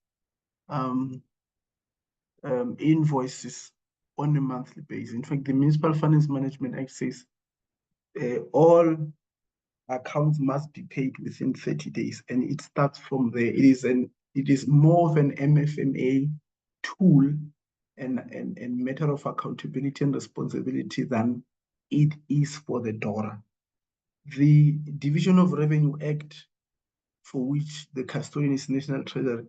invoices on a monthly basis. In fact, the Municipal Finance Management Act says all accounts must be paid within 30 days, and it starts from there. It is more of an MFMA tool and matter of accountability and responsibility than it is for the DORA. The Division of Revenue Act, for which the custodian is National Treasury,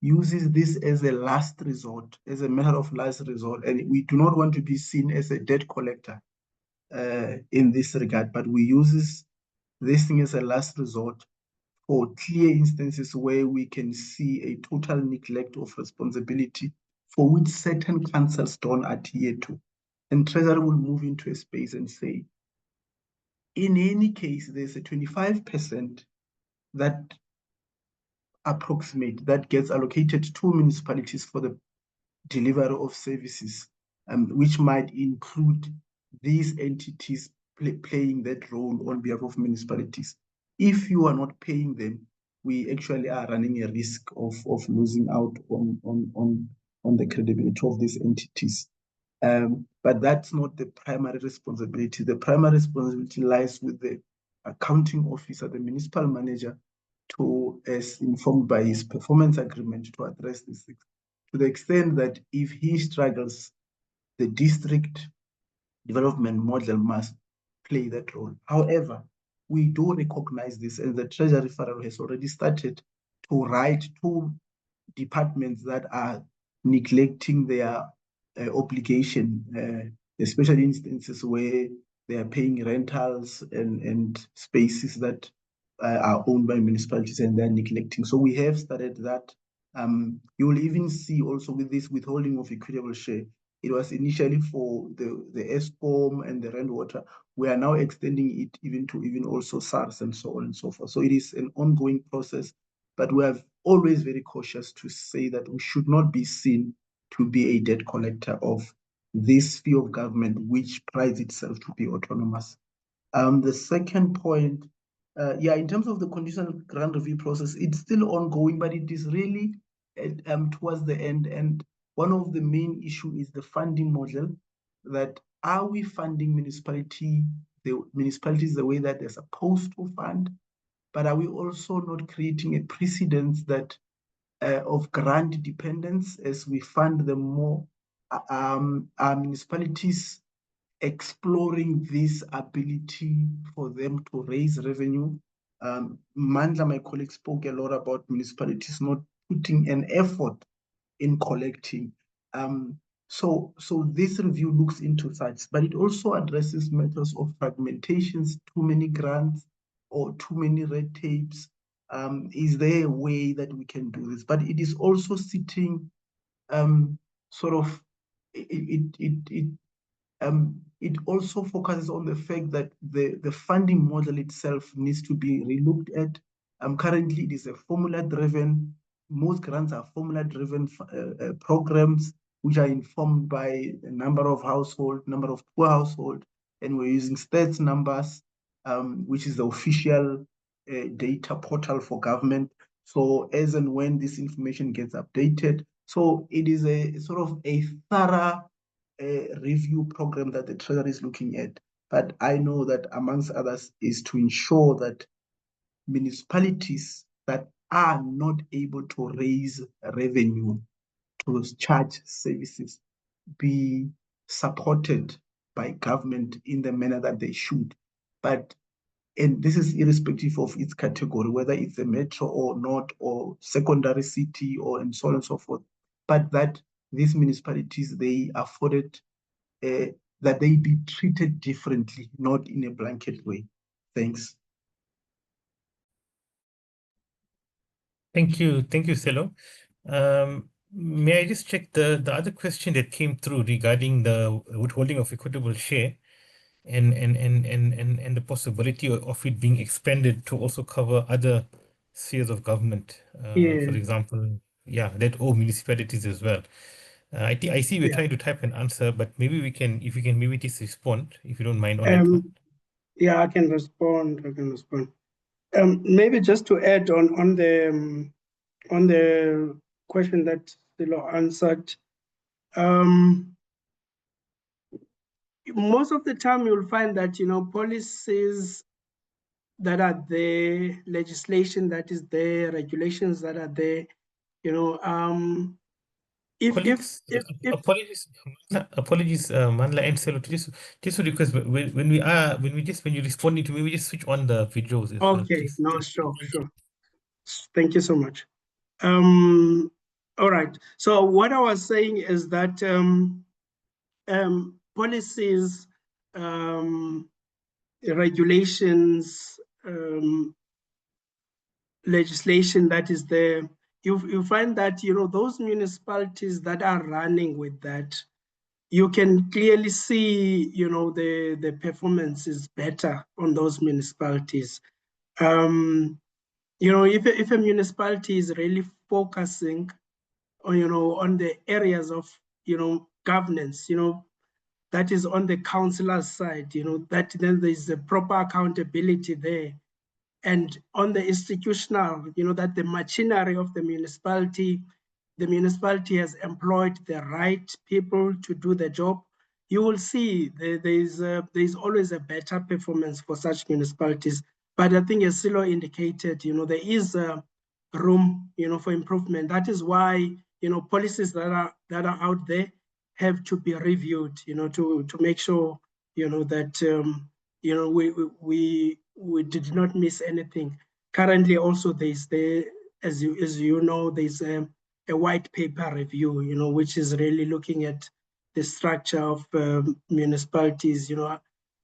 uses this as a last resort, as a matter of last resort, and we do not want to be seen as a debt collector in this regard, but we use this thing as a last resort for clear instances where we can see a total neglect of responsibility for which certain councils don't adhere to. And Treasury will move into a space and say, in any case, there's a 25% that gets allocated to municipalities for the delivery of services, which might include these entities playing that role on behalf of municipalities. If you are not paying them, we actually are running a risk of losing out on the credibility of these entities. But that's not the primary responsibility. The primary responsibility lies with the accounting officer, the municipal manager, as informed by his performance agreement, to address this, to the extent that if he struggles, the district development model must play that role. However, we do recognize this, and the Treasury Federal has already started to write to departments that are neglecting their obligation, especially instances where they are paying rentals and spaces that are owned by municipalities and they're neglecting. So we have started that. You will even see also with this withholding of equitable share, it was initially for the ESCOM and the rent water. We are now extending it even to also SARS and so on and so forth. So it is an ongoing process, but we are always very cautious to say that we should not be seen to be a debt collector of this sphere of government, which prides itself to be autonomous. The second point, in terms of the conditional grant review process, it's still ongoing, but it is really towards the end. And one of the main issue is the funding model. That are we funding municipalities the way that they're supposed to fund? But are we also not creating a precedent that of grant dependence as we fund them more? Are municipalities exploring this ability for them to raise revenue? Mandla, my colleague, spoke a lot about municipalities not putting an effort in collecting. So this review looks into such, but it also addresses matters of fragmentations, too many grants or too many red tapes. Is there a way that we can do this? But it is also sitting it also focuses on the fact that the funding model itself needs to be relooked at. Currently, it is a formula-driven. Most grants are formula-driven programs, which are informed by the number of households, number of poor households, and we're using stats numbers, which is the official data portal for government. So as and when this information gets updated, so it is a sort of a thorough review program that the Treasury is looking at. But I know that amongst others is to ensure that municipalities that are not able to raise revenue to charge services be supported by government in the manner that they should. And this is irrespective of its category, whether it's a metro or not, or secondary city, or and so on and so forth. But that these municipalities, they afforded that they be treated differently, not in a blanket way. Thanks. Thank you, Sello. May I just check the other question that came through regarding the withholding of equitable share and the possibility of it being expanded to also cover other spheres of government, for example, that owe municipalities as well. I see we're trying to type an answer, but maybe if you can maybe just respond, if you don't mind on that one. Yeah, I can respond. Maybe just to add on the question that Sello answered. Most of the time you'll find that, policies that are there, legislation that is there, regulations that are there, Apologies, Mandla and Sello, just to request when you're responding to me, we just switch on the videos as well. Okay, Please. no, sure. Thank you so much. All right. So what I was saying is that policies, regulations, legislation that is there, you find that, you know, those municipalities that are running with that, you can clearly see, you know, the performance is better on those municipalities. You know, if a municipality is really focusing on, you know, on the areas of, you know, governance, you know, that is on the councillor side, you know, that then there's a proper accountability there. And on the institutional, you know, that the machinery of the municipality has employed the right people to do the job, you will see there's always a better performance for such municipalities. But I think, as Sello indicated, you know, there is room, you know, for improvement. That is why, you know, policies that are out there have to be reviewed, you know, to make sure, you know, that you know, we did not miss anything. Currently, also there's as you know, there's a white paper review, you know, which is really looking at the structure of municipalities. You know,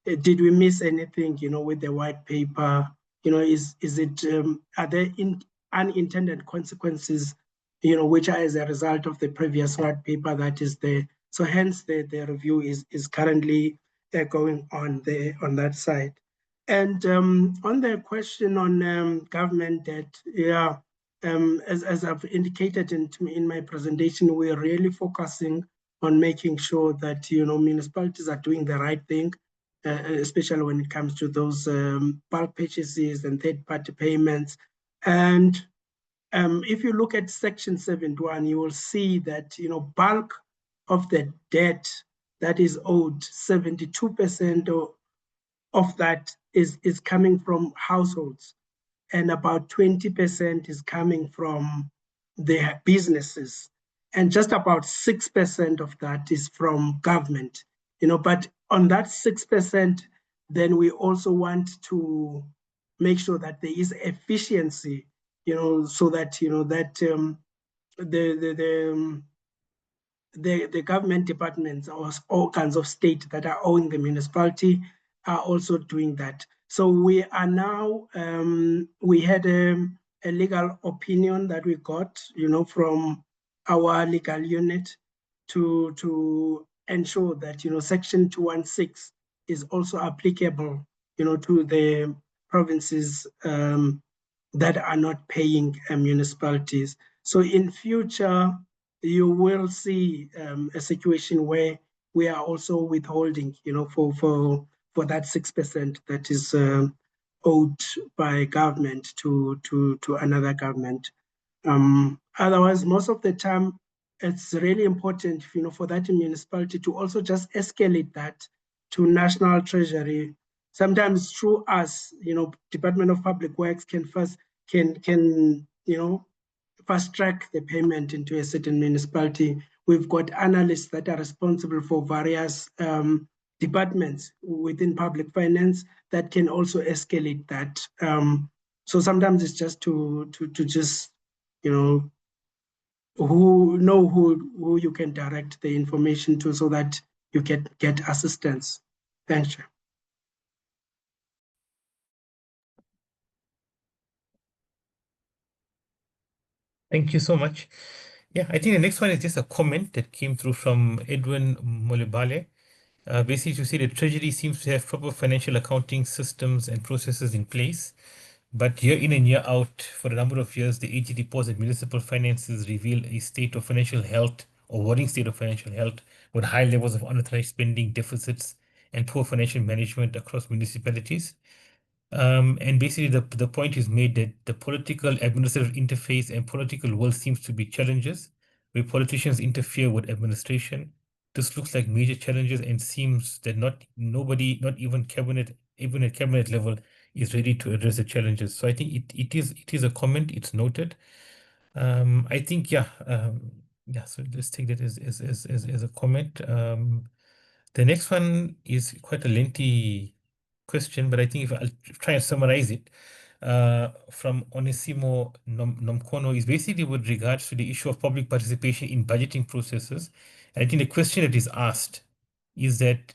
did we miss anything, you know, with the white paper? You know, is it are there unintended consequences, you know, which are as a result of the previous white paper that is there? So hence the review is currently going on there on that side. And on the question on government debt, yeah, as I've indicated in my presentation, we're really focusing on making sure that, you know, municipalities are doing the right thing, especially when it comes to those bulk purchases and third-party payments. And if you look at Section 71, you will see that, you know, bulk of the debt that is owed, 72% of that is coming from households, and about 20% is coming from their businesses, and just about 6% of that is from government. You know, but on that 6%, then we also want to make sure that there is efficiency, you know, so that, you know, that the government departments or organs of state that are owing the municipality are also doing that. So we are now, we had a legal opinion that we got, you know, from our legal unit to ensure that, you know, Section 216 is also applicable, you know, to the provinces that are not paying municipalities. So in future, you will see a situation where we are also withholding, you know, for that 6% that is owed by government to another government. Otherwise, most of the time, it's really important, you know, for that municipality to also just escalate that to National Treasury. Sometimes through us, you know, Department of Public Works can you know, fast track the payment into a certain municipality. We've got analysts that are responsible for various departments within public finance that can also escalate that. So sometimes it's just to just, you know, who you can direct the information to so that you can get assistance. Thank you. Thank you so much. Yeah, I think the next one is just a comment that came through from Edwin Molibale. Basically, to say the Treasury seems to have proper financial accounting systems and processes in place, but year in and year out, for a number of years, the AG reports that municipal finances reveal a state of financial health or worrying state of financial health with high levels of unauthorized spending, deficits, and poor financial management across municipalities. And basically, the point is made that the political administrative interface and political will seems to be challenges where politicians interfere with administration. This looks like major challenges and seems that nobody, not even at cabinet level, is ready to address the challenges. So I think it is a comment. It's noted. I think yeah. So let's take that as a comment. The next one is quite a lengthy question, but I think if I'll try and summarize it. from Onesimo Nomkono is basically with regards to the issue of public participation in budgeting processes. And I think the question that is asked is that,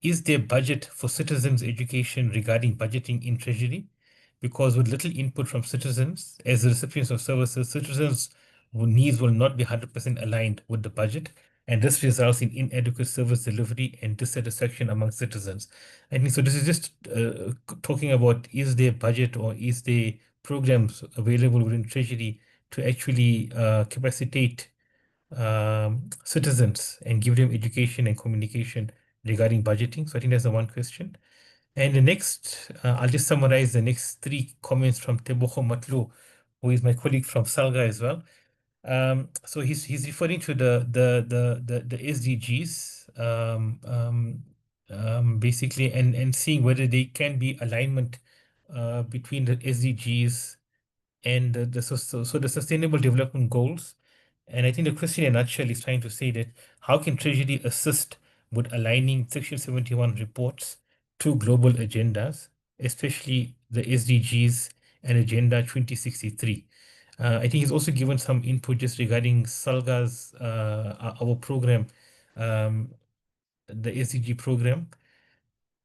is there budget for citizens' education regarding budgeting in Treasury? Because with little input from citizens, as the recipients of services, citizens' needs will not be 100% aligned with the budget. And this results in inadequate service delivery and dissatisfaction among citizens. I think so. This is just talking about, is there budget or is there programs available within Treasury to actually capacitate citizens and give them education and communication regarding budgeting? So I think that's the one question. And the next, I'll just summarize the next three comments from Tebogo Matlu, who is my colleague from SALGA as well. So he's referring to the SDGs, basically, and seeing whether there can be alignment between the SDGs and the Sustainable Development Goals. And I think the question in a nutshell is trying to say that how can Treasury assist with aligning Section 71 reports to global agendas, especially the SDGs and Agenda 2063. I think he's also given some input just regarding SALGA's, our program, the SDG program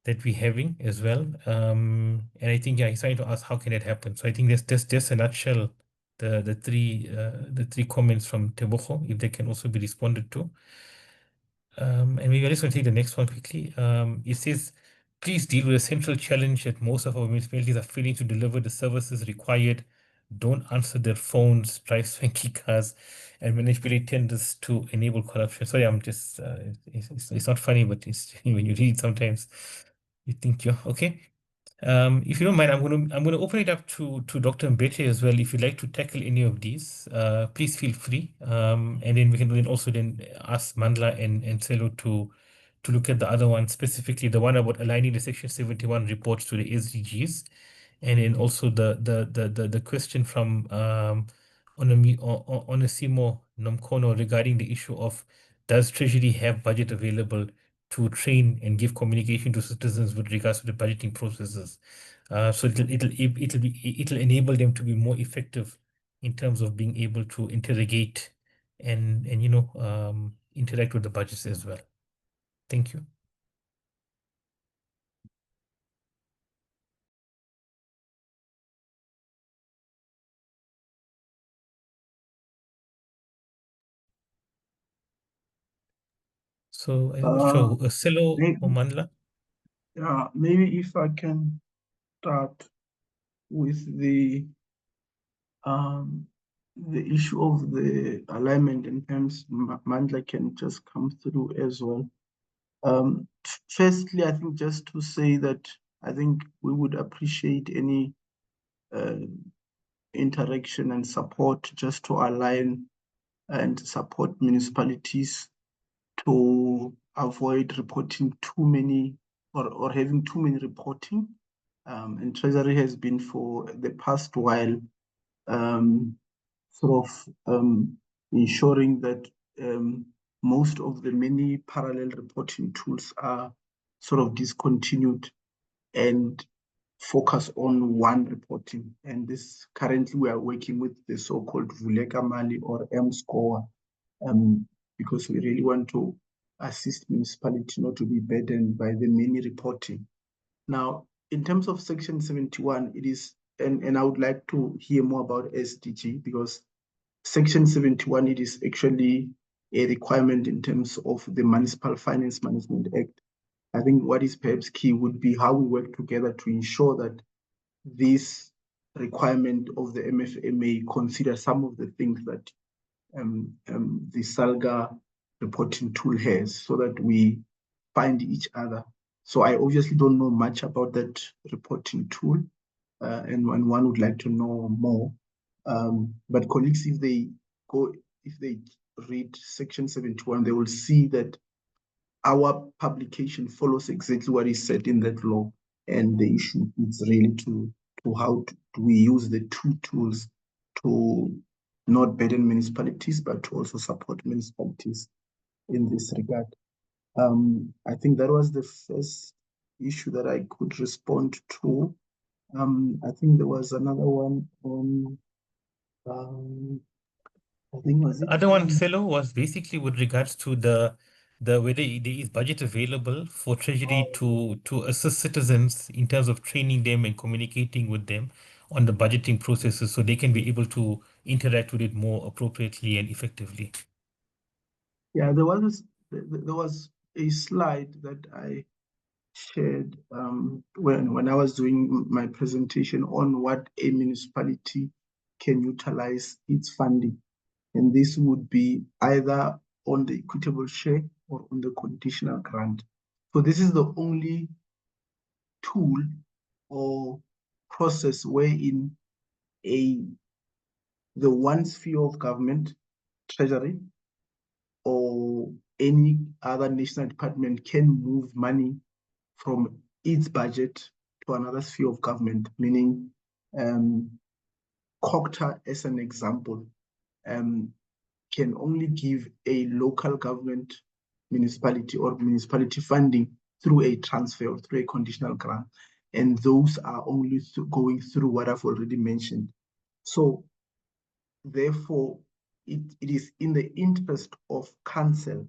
that we're having as well. And I think, yeah, he's trying to ask how can it happen. So I think that's just a nutshell, the three comments from Tebogo, if they can also be responded to. And maybe I just want to take the next one quickly. It says, please deal with a central challenge that most of our municipalities are failing to deliver the services required, don't answer their phones, drive swanky cars, and manipulate tenders to enable corruption. Sorry, I'm just, it's not funny, but it's when you read sometimes, you think you're okay. If you don't mind, I'm gonna open it up to Dr. Mbete as well. If you'd like to tackle any of these, please feel free. And then we can then also then ask Mandla and Sello to look at the other one, specifically the one about aligning the Section 71 reports to the SDGs, and then also the question from Onesimo Nomkono regarding the issue of, does Treasury have budget available to train and give communication to citizens with regards to the budgeting processes? So it'll enable them to be more effective in terms of being able to interrogate and interact with the budgets as well. Thank you. So I'm not sure, Sello or Mandla? Yeah, maybe if I can start with the issue of the alignment, and perhaps Mandla can just come through as well. Firstly, I think just to say that I think we would appreciate any interaction and support just to align and support municipalities to avoid reporting too many or having too many reporting. And Treasury has been for the past while ensuring that most of the many parallel reporting tools are sort of discontinued and focus on one reporting. And this currently we are working with the so-called Vuleka Mali or M-Score, because we really want to assist municipality not to be burdened by the many reporting. Now, in terms of Section 71, it is, and I would like to hear more about SDG, because Section 71, it is actually a requirement in terms of the Municipal Finance Management Act. I think what is perhaps key would be how we work together to ensure that this requirement of the MFMA consider some of the things that the SALGA reporting tool has, so that we find each other. So I obviously don't know much about that reporting tool, and one would like to know more. But colleagues, if they read Section 71, they will see that our publication follows exactly what is said in that law. And the issue is really to how do we use the two tools to not burden municipalities, but to also support municipalities in this regard. I think that was the first issue that I could respond to. I think there was another one on, I think was it? Other one, Sello, was basically with regards to the whether there is budget available for Treasury to assist citizens in terms of training them and communicating with them on the budgeting processes so they can be able to interact with it more appropriately and effectively. Yeah, there was a slide that I shared when I was doing my presentation on what a municipality can utilize its funding. And this would be either on the equitable share or on the conditional grant. So this is the only tool or process wherein the one sphere of government, Treasury, or any other national department can move money from its budget to another sphere of government, meaning COGTA, as an example, can only give a local government municipality or municipality funding through a transfer or through a conditional grant. And those are only going through what I've already mentioned. So therefore, it is in the interest of council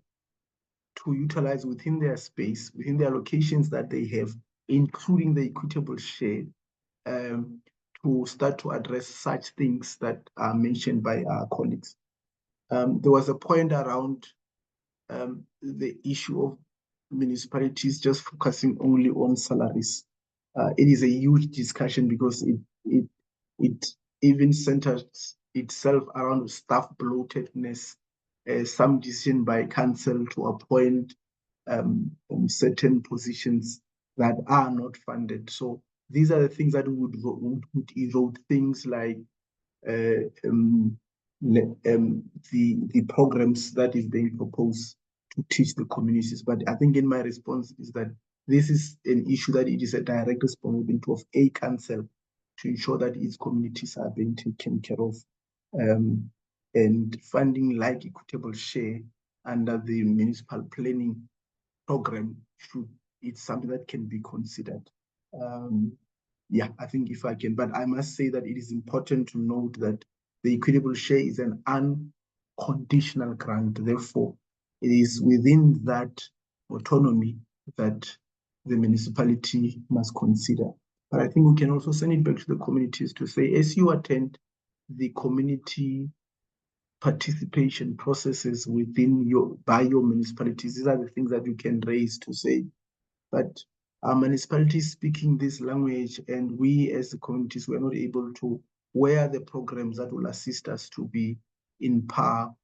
to utilize within their space, within their locations that they have, including the equitable share, to start to address such things that are mentioned by our colleagues. There was a point around the issue of municipalities just focusing only on salaries. It is a huge discussion because it even centers itself around staff bloatedness, some decision by council to appoint certain positions that are not funded. So these are the things that would erode things like the programs that is being proposed to teach the communities. But I think in my response is that this is an issue that it is a direct responsibility of a council to ensure that its communities are being taken care of. And funding like equitable share under the municipal planning program it's something that can be considered. Yeah, I think if I can, but I must say that it is important to note that the equitable share is an unconditional grant. Therefore, it is within that autonomy that the municipality must consider. But I think we can also send it back to the communities to say, as you attend the community participation processes by your municipalities, these are the things that you can raise to say, but our municipalities speaking this language, and we as the communities were not able to, where are the programs that will assist us to be in par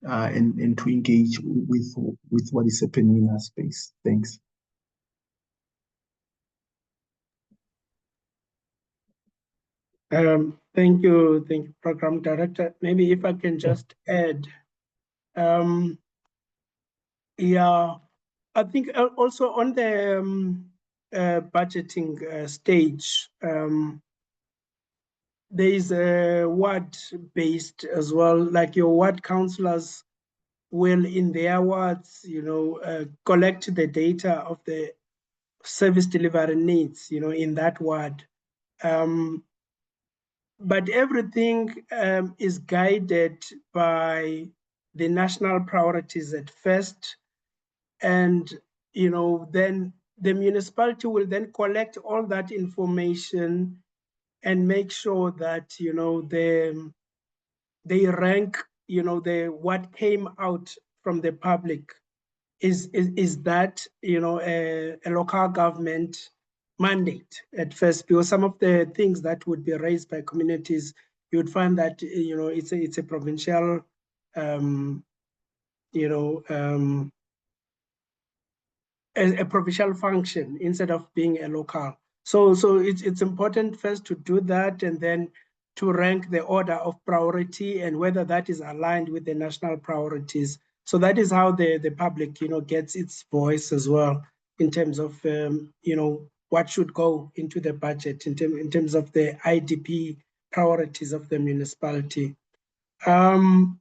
and to engage with what is happening in our space. Thanks. Thank you, Program Director. Maybe if I can just add, yeah, I think also on the budgeting stage, there is a ward-based as well, like your ward councillors will in their wards, collect the data of the service delivery needs, in that ward. But everything is guided by the national priorities at first. And, then the municipality will then collect all that information and make sure that, they rank, what came out from the public is that, a local government mandate at first, because some of the things that would be raised by communities, you would find that, it's a provincial, a provincial function instead of being a local. So it's important first to do that, and then to rank the order of priority and whether that is aligned with the national priorities. So that is how the public, gets its voice as well in terms of, what should go into the budget in terms of the IDP priorities of the municipality. On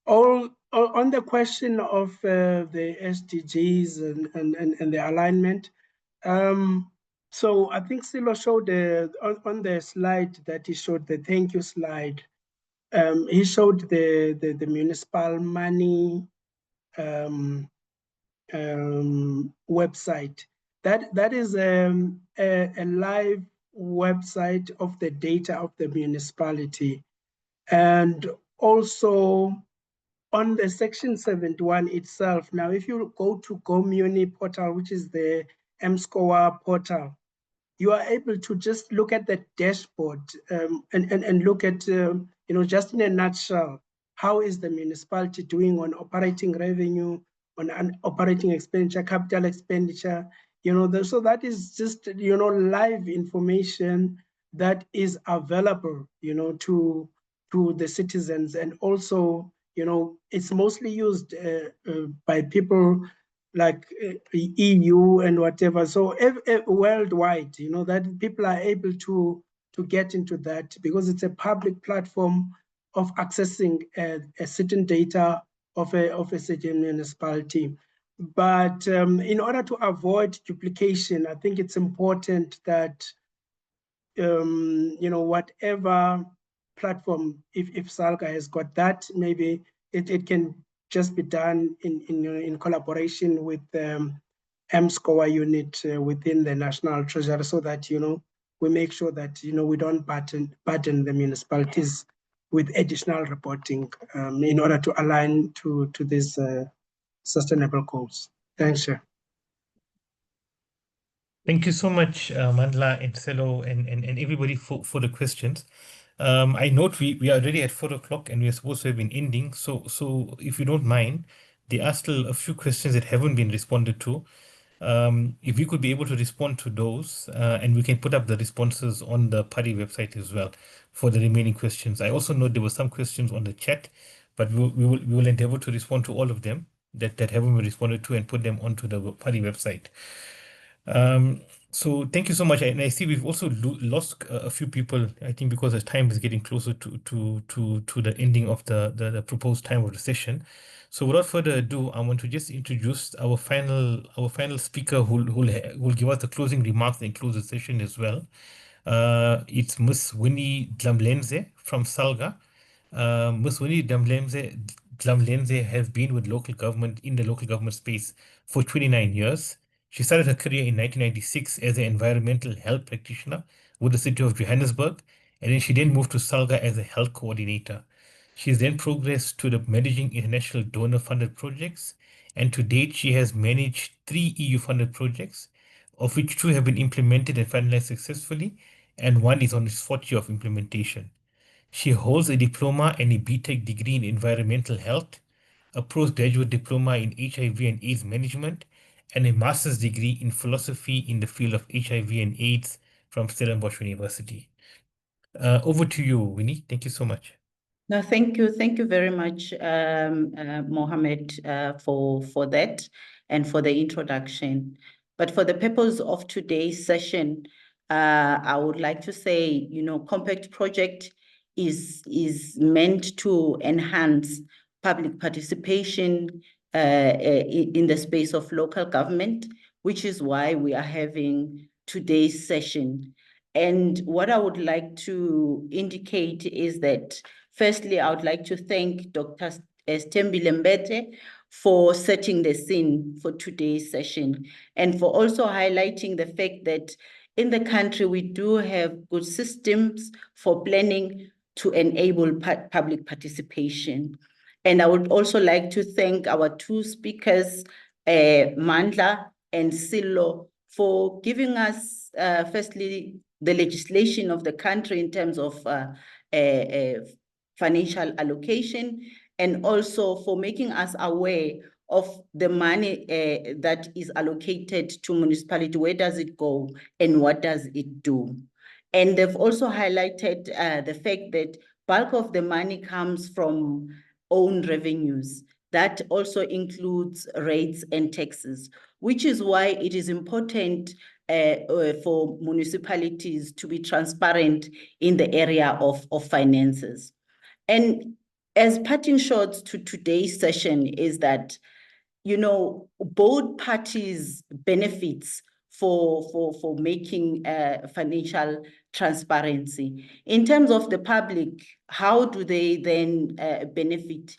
the question of the SDGs and the alignment, So I think Sello showed on the slide that he showed, the thank you slide, he showed the municipal money website. That is a live website of the data of the municipality. And also on the section 71 itself, now if you go to GoMuni portal, which is the M-Score portal, you are able to just look at the dashboard and look at, just in a nutshell, how is the municipality doing on operating revenue, on operating expenditure, capital expenditure, so that is just, live information that is available, to the citizens. And also, it's mostly used by people like EU and whatever. So worldwide, that people are able to get into that because it's a public platform of accessing a certain data of a certain municipality. But in order to avoid duplication, I think it's important that whatever platform, if SALGA has got that, maybe it can just be done in collaboration with M-Score unit within the National Treasury, so that we make sure that we don't burden the municipalities with additional reporting in order to align to these sustainable goals. Thanks, Chair. Thank you so much, Mandla and Sello and everybody for the questions. I note we are already at 4 o'clock and we are supposed to have been ending. So if you don't mind, there are still a few questions that haven't been responded to. If we could be able to respond to those, and we can put up the responses on the PARI website as well for the remaining questions. I also know there were some questions on the chat, but we will endeavor to respond to all of them that haven't been responded to and put them onto the PARI website. So thank you so much. And I see we've also lost a few people, I think, because the time is getting closer to the ending of the proposed time of the session. So without further ado, I want to just introduce our final speaker who will give us the closing remarks and close the session as well. It's Miss Winnie Dhlamlenze from SALGA. Miss Winnie Dhlamlenze has been with local government in the local government space for 29 years. She started her career in 1996 as an environmental health practitioner with the city of Johannesburg, and then she moved to SALGA as a health coordinator. She has then progressed to the managing international donor-funded projects, and to date she has managed 3 EU-funded projects, of which 2 have been implemented and finalized successfully, and 1 is on its 4th year of implementation. She holds a diploma and a BTech degree in environmental health, a postgraduate diploma in HIV and AIDS management, and a master's degree in philosophy in the field of HIV and AIDS from Stellenbosch University. Over to you, Winnie. Thank you so much. No, thank you. Thank you very much, Mohammed, for that and for the introduction. But for the purpose of today's session, I would like to say, Compact Project is meant to enhance public participation in the space of local government, which is why we are having today's session. And what I would like to indicate is that, firstly, I would like to thank Dr. Sithembile Mbete for setting the scene for today's session and for also highlighting the fact that in the country we do have good systems for planning to enable public participation. And I would also like to thank our 2 speakers, Mandla and Sello, for giving us, firstly, the legislation of the country in terms of financial allocation, and also for making us aware of the money that is allocated to municipality. Where does it go and what does it do? And they've also highlighted the fact that bulk of the money comes from own revenues. That also includes rates and taxes, which is why it is important for municipalities to be transparent in the area of finances. And as parting shots to today's session is that, both parties benefits for making financial transparency. In terms of the public, how do they then benefit?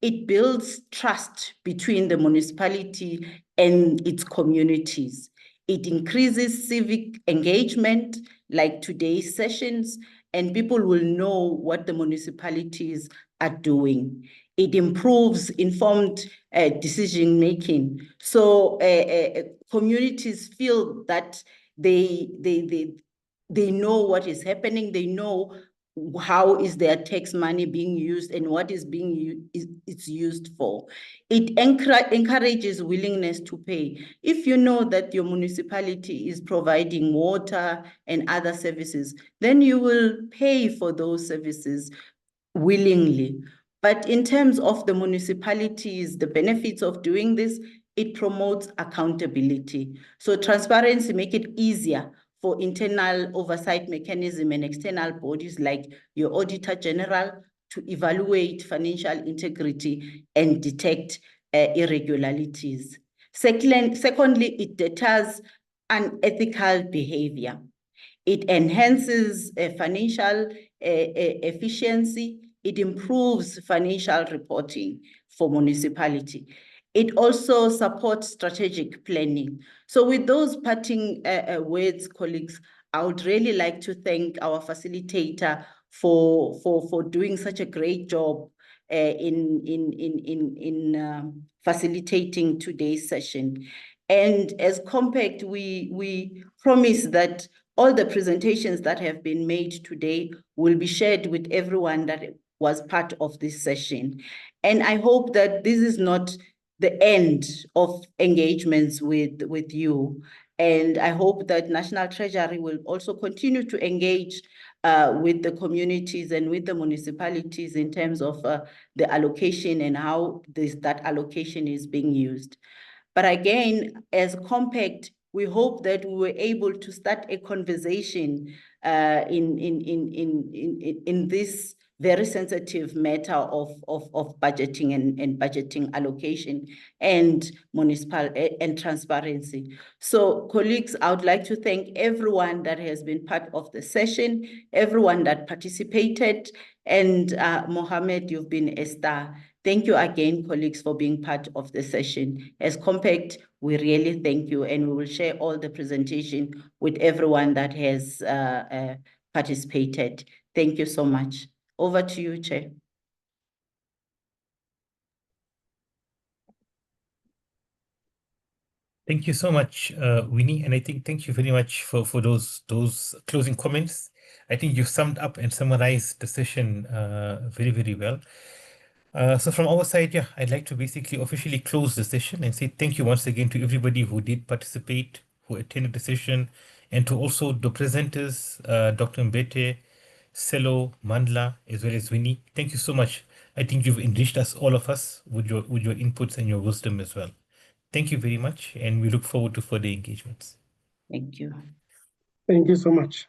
It builds trust between the municipality and its communities. It increases civic engagement, like today's sessions, and people will know what the municipalities are doing. It improves informed decision-making. So communities feel that they know what is happening, they know how is their tax money being used and what is it's used for. It encourages willingness to pay. If you know that your municipality is providing water and other services, then you will pay for those services willingly. But in terms of the municipalities, the benefits of doing this, it promotes accountability. So transparency make it easier for internal oversight mechanism and external bodies like your Auditor General to evaluate financial integrity and detect irregularities. Secondly, it deters unethical behavior. It enhances financial efficiency. It improves financial reporting for municipality. It also supports strategic planning. So with those parting words, colleagues, I would really like to thank our facilitator for doing such a great job in facilitating today's session. And as Compact, we promise that all the presentations that have been made today will be shared with everyone that was part of this session. And I hope that this is not the end of engagements with you. And I hope that National Treasury will also continue to engage with the communities and with the municipalities in terms of the allocation and how that allocation is being used. But again, as Compact, we hope that we were able to start a conversation in this very sensitive matter of budgeting and budgeting allocation and municipal and transparency. So colleagues, I would like to thank everyone that has been part of the session, everyone that participated, and Mohammed, you've been a star. Thank you again, colleagues, for being part of the session. As Compact, we really thank you, and we will share all the presentation with everyone that has participated. Thank you so much. Over to you, Chair. Thank you so much, Winnie, and I think thank you very much for those closing comments. I think you summed up and summarized the session very, very well. So from our side, yeah, I'd like to basically officially close the session and say thank you once again to everybody who did participate, who attended the session, and to also the presenters, Dr. Mbete, Sello, Mandla, as well as Winnie. Thank you so much. I think you've enriched us, all of us, with your inputs and your wisdom as well. Thank you very much, and we look forward to further engagements. Thank you. Thank you so much.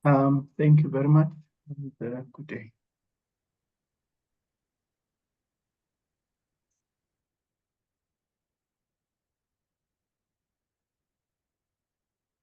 Thank you very much, and good day.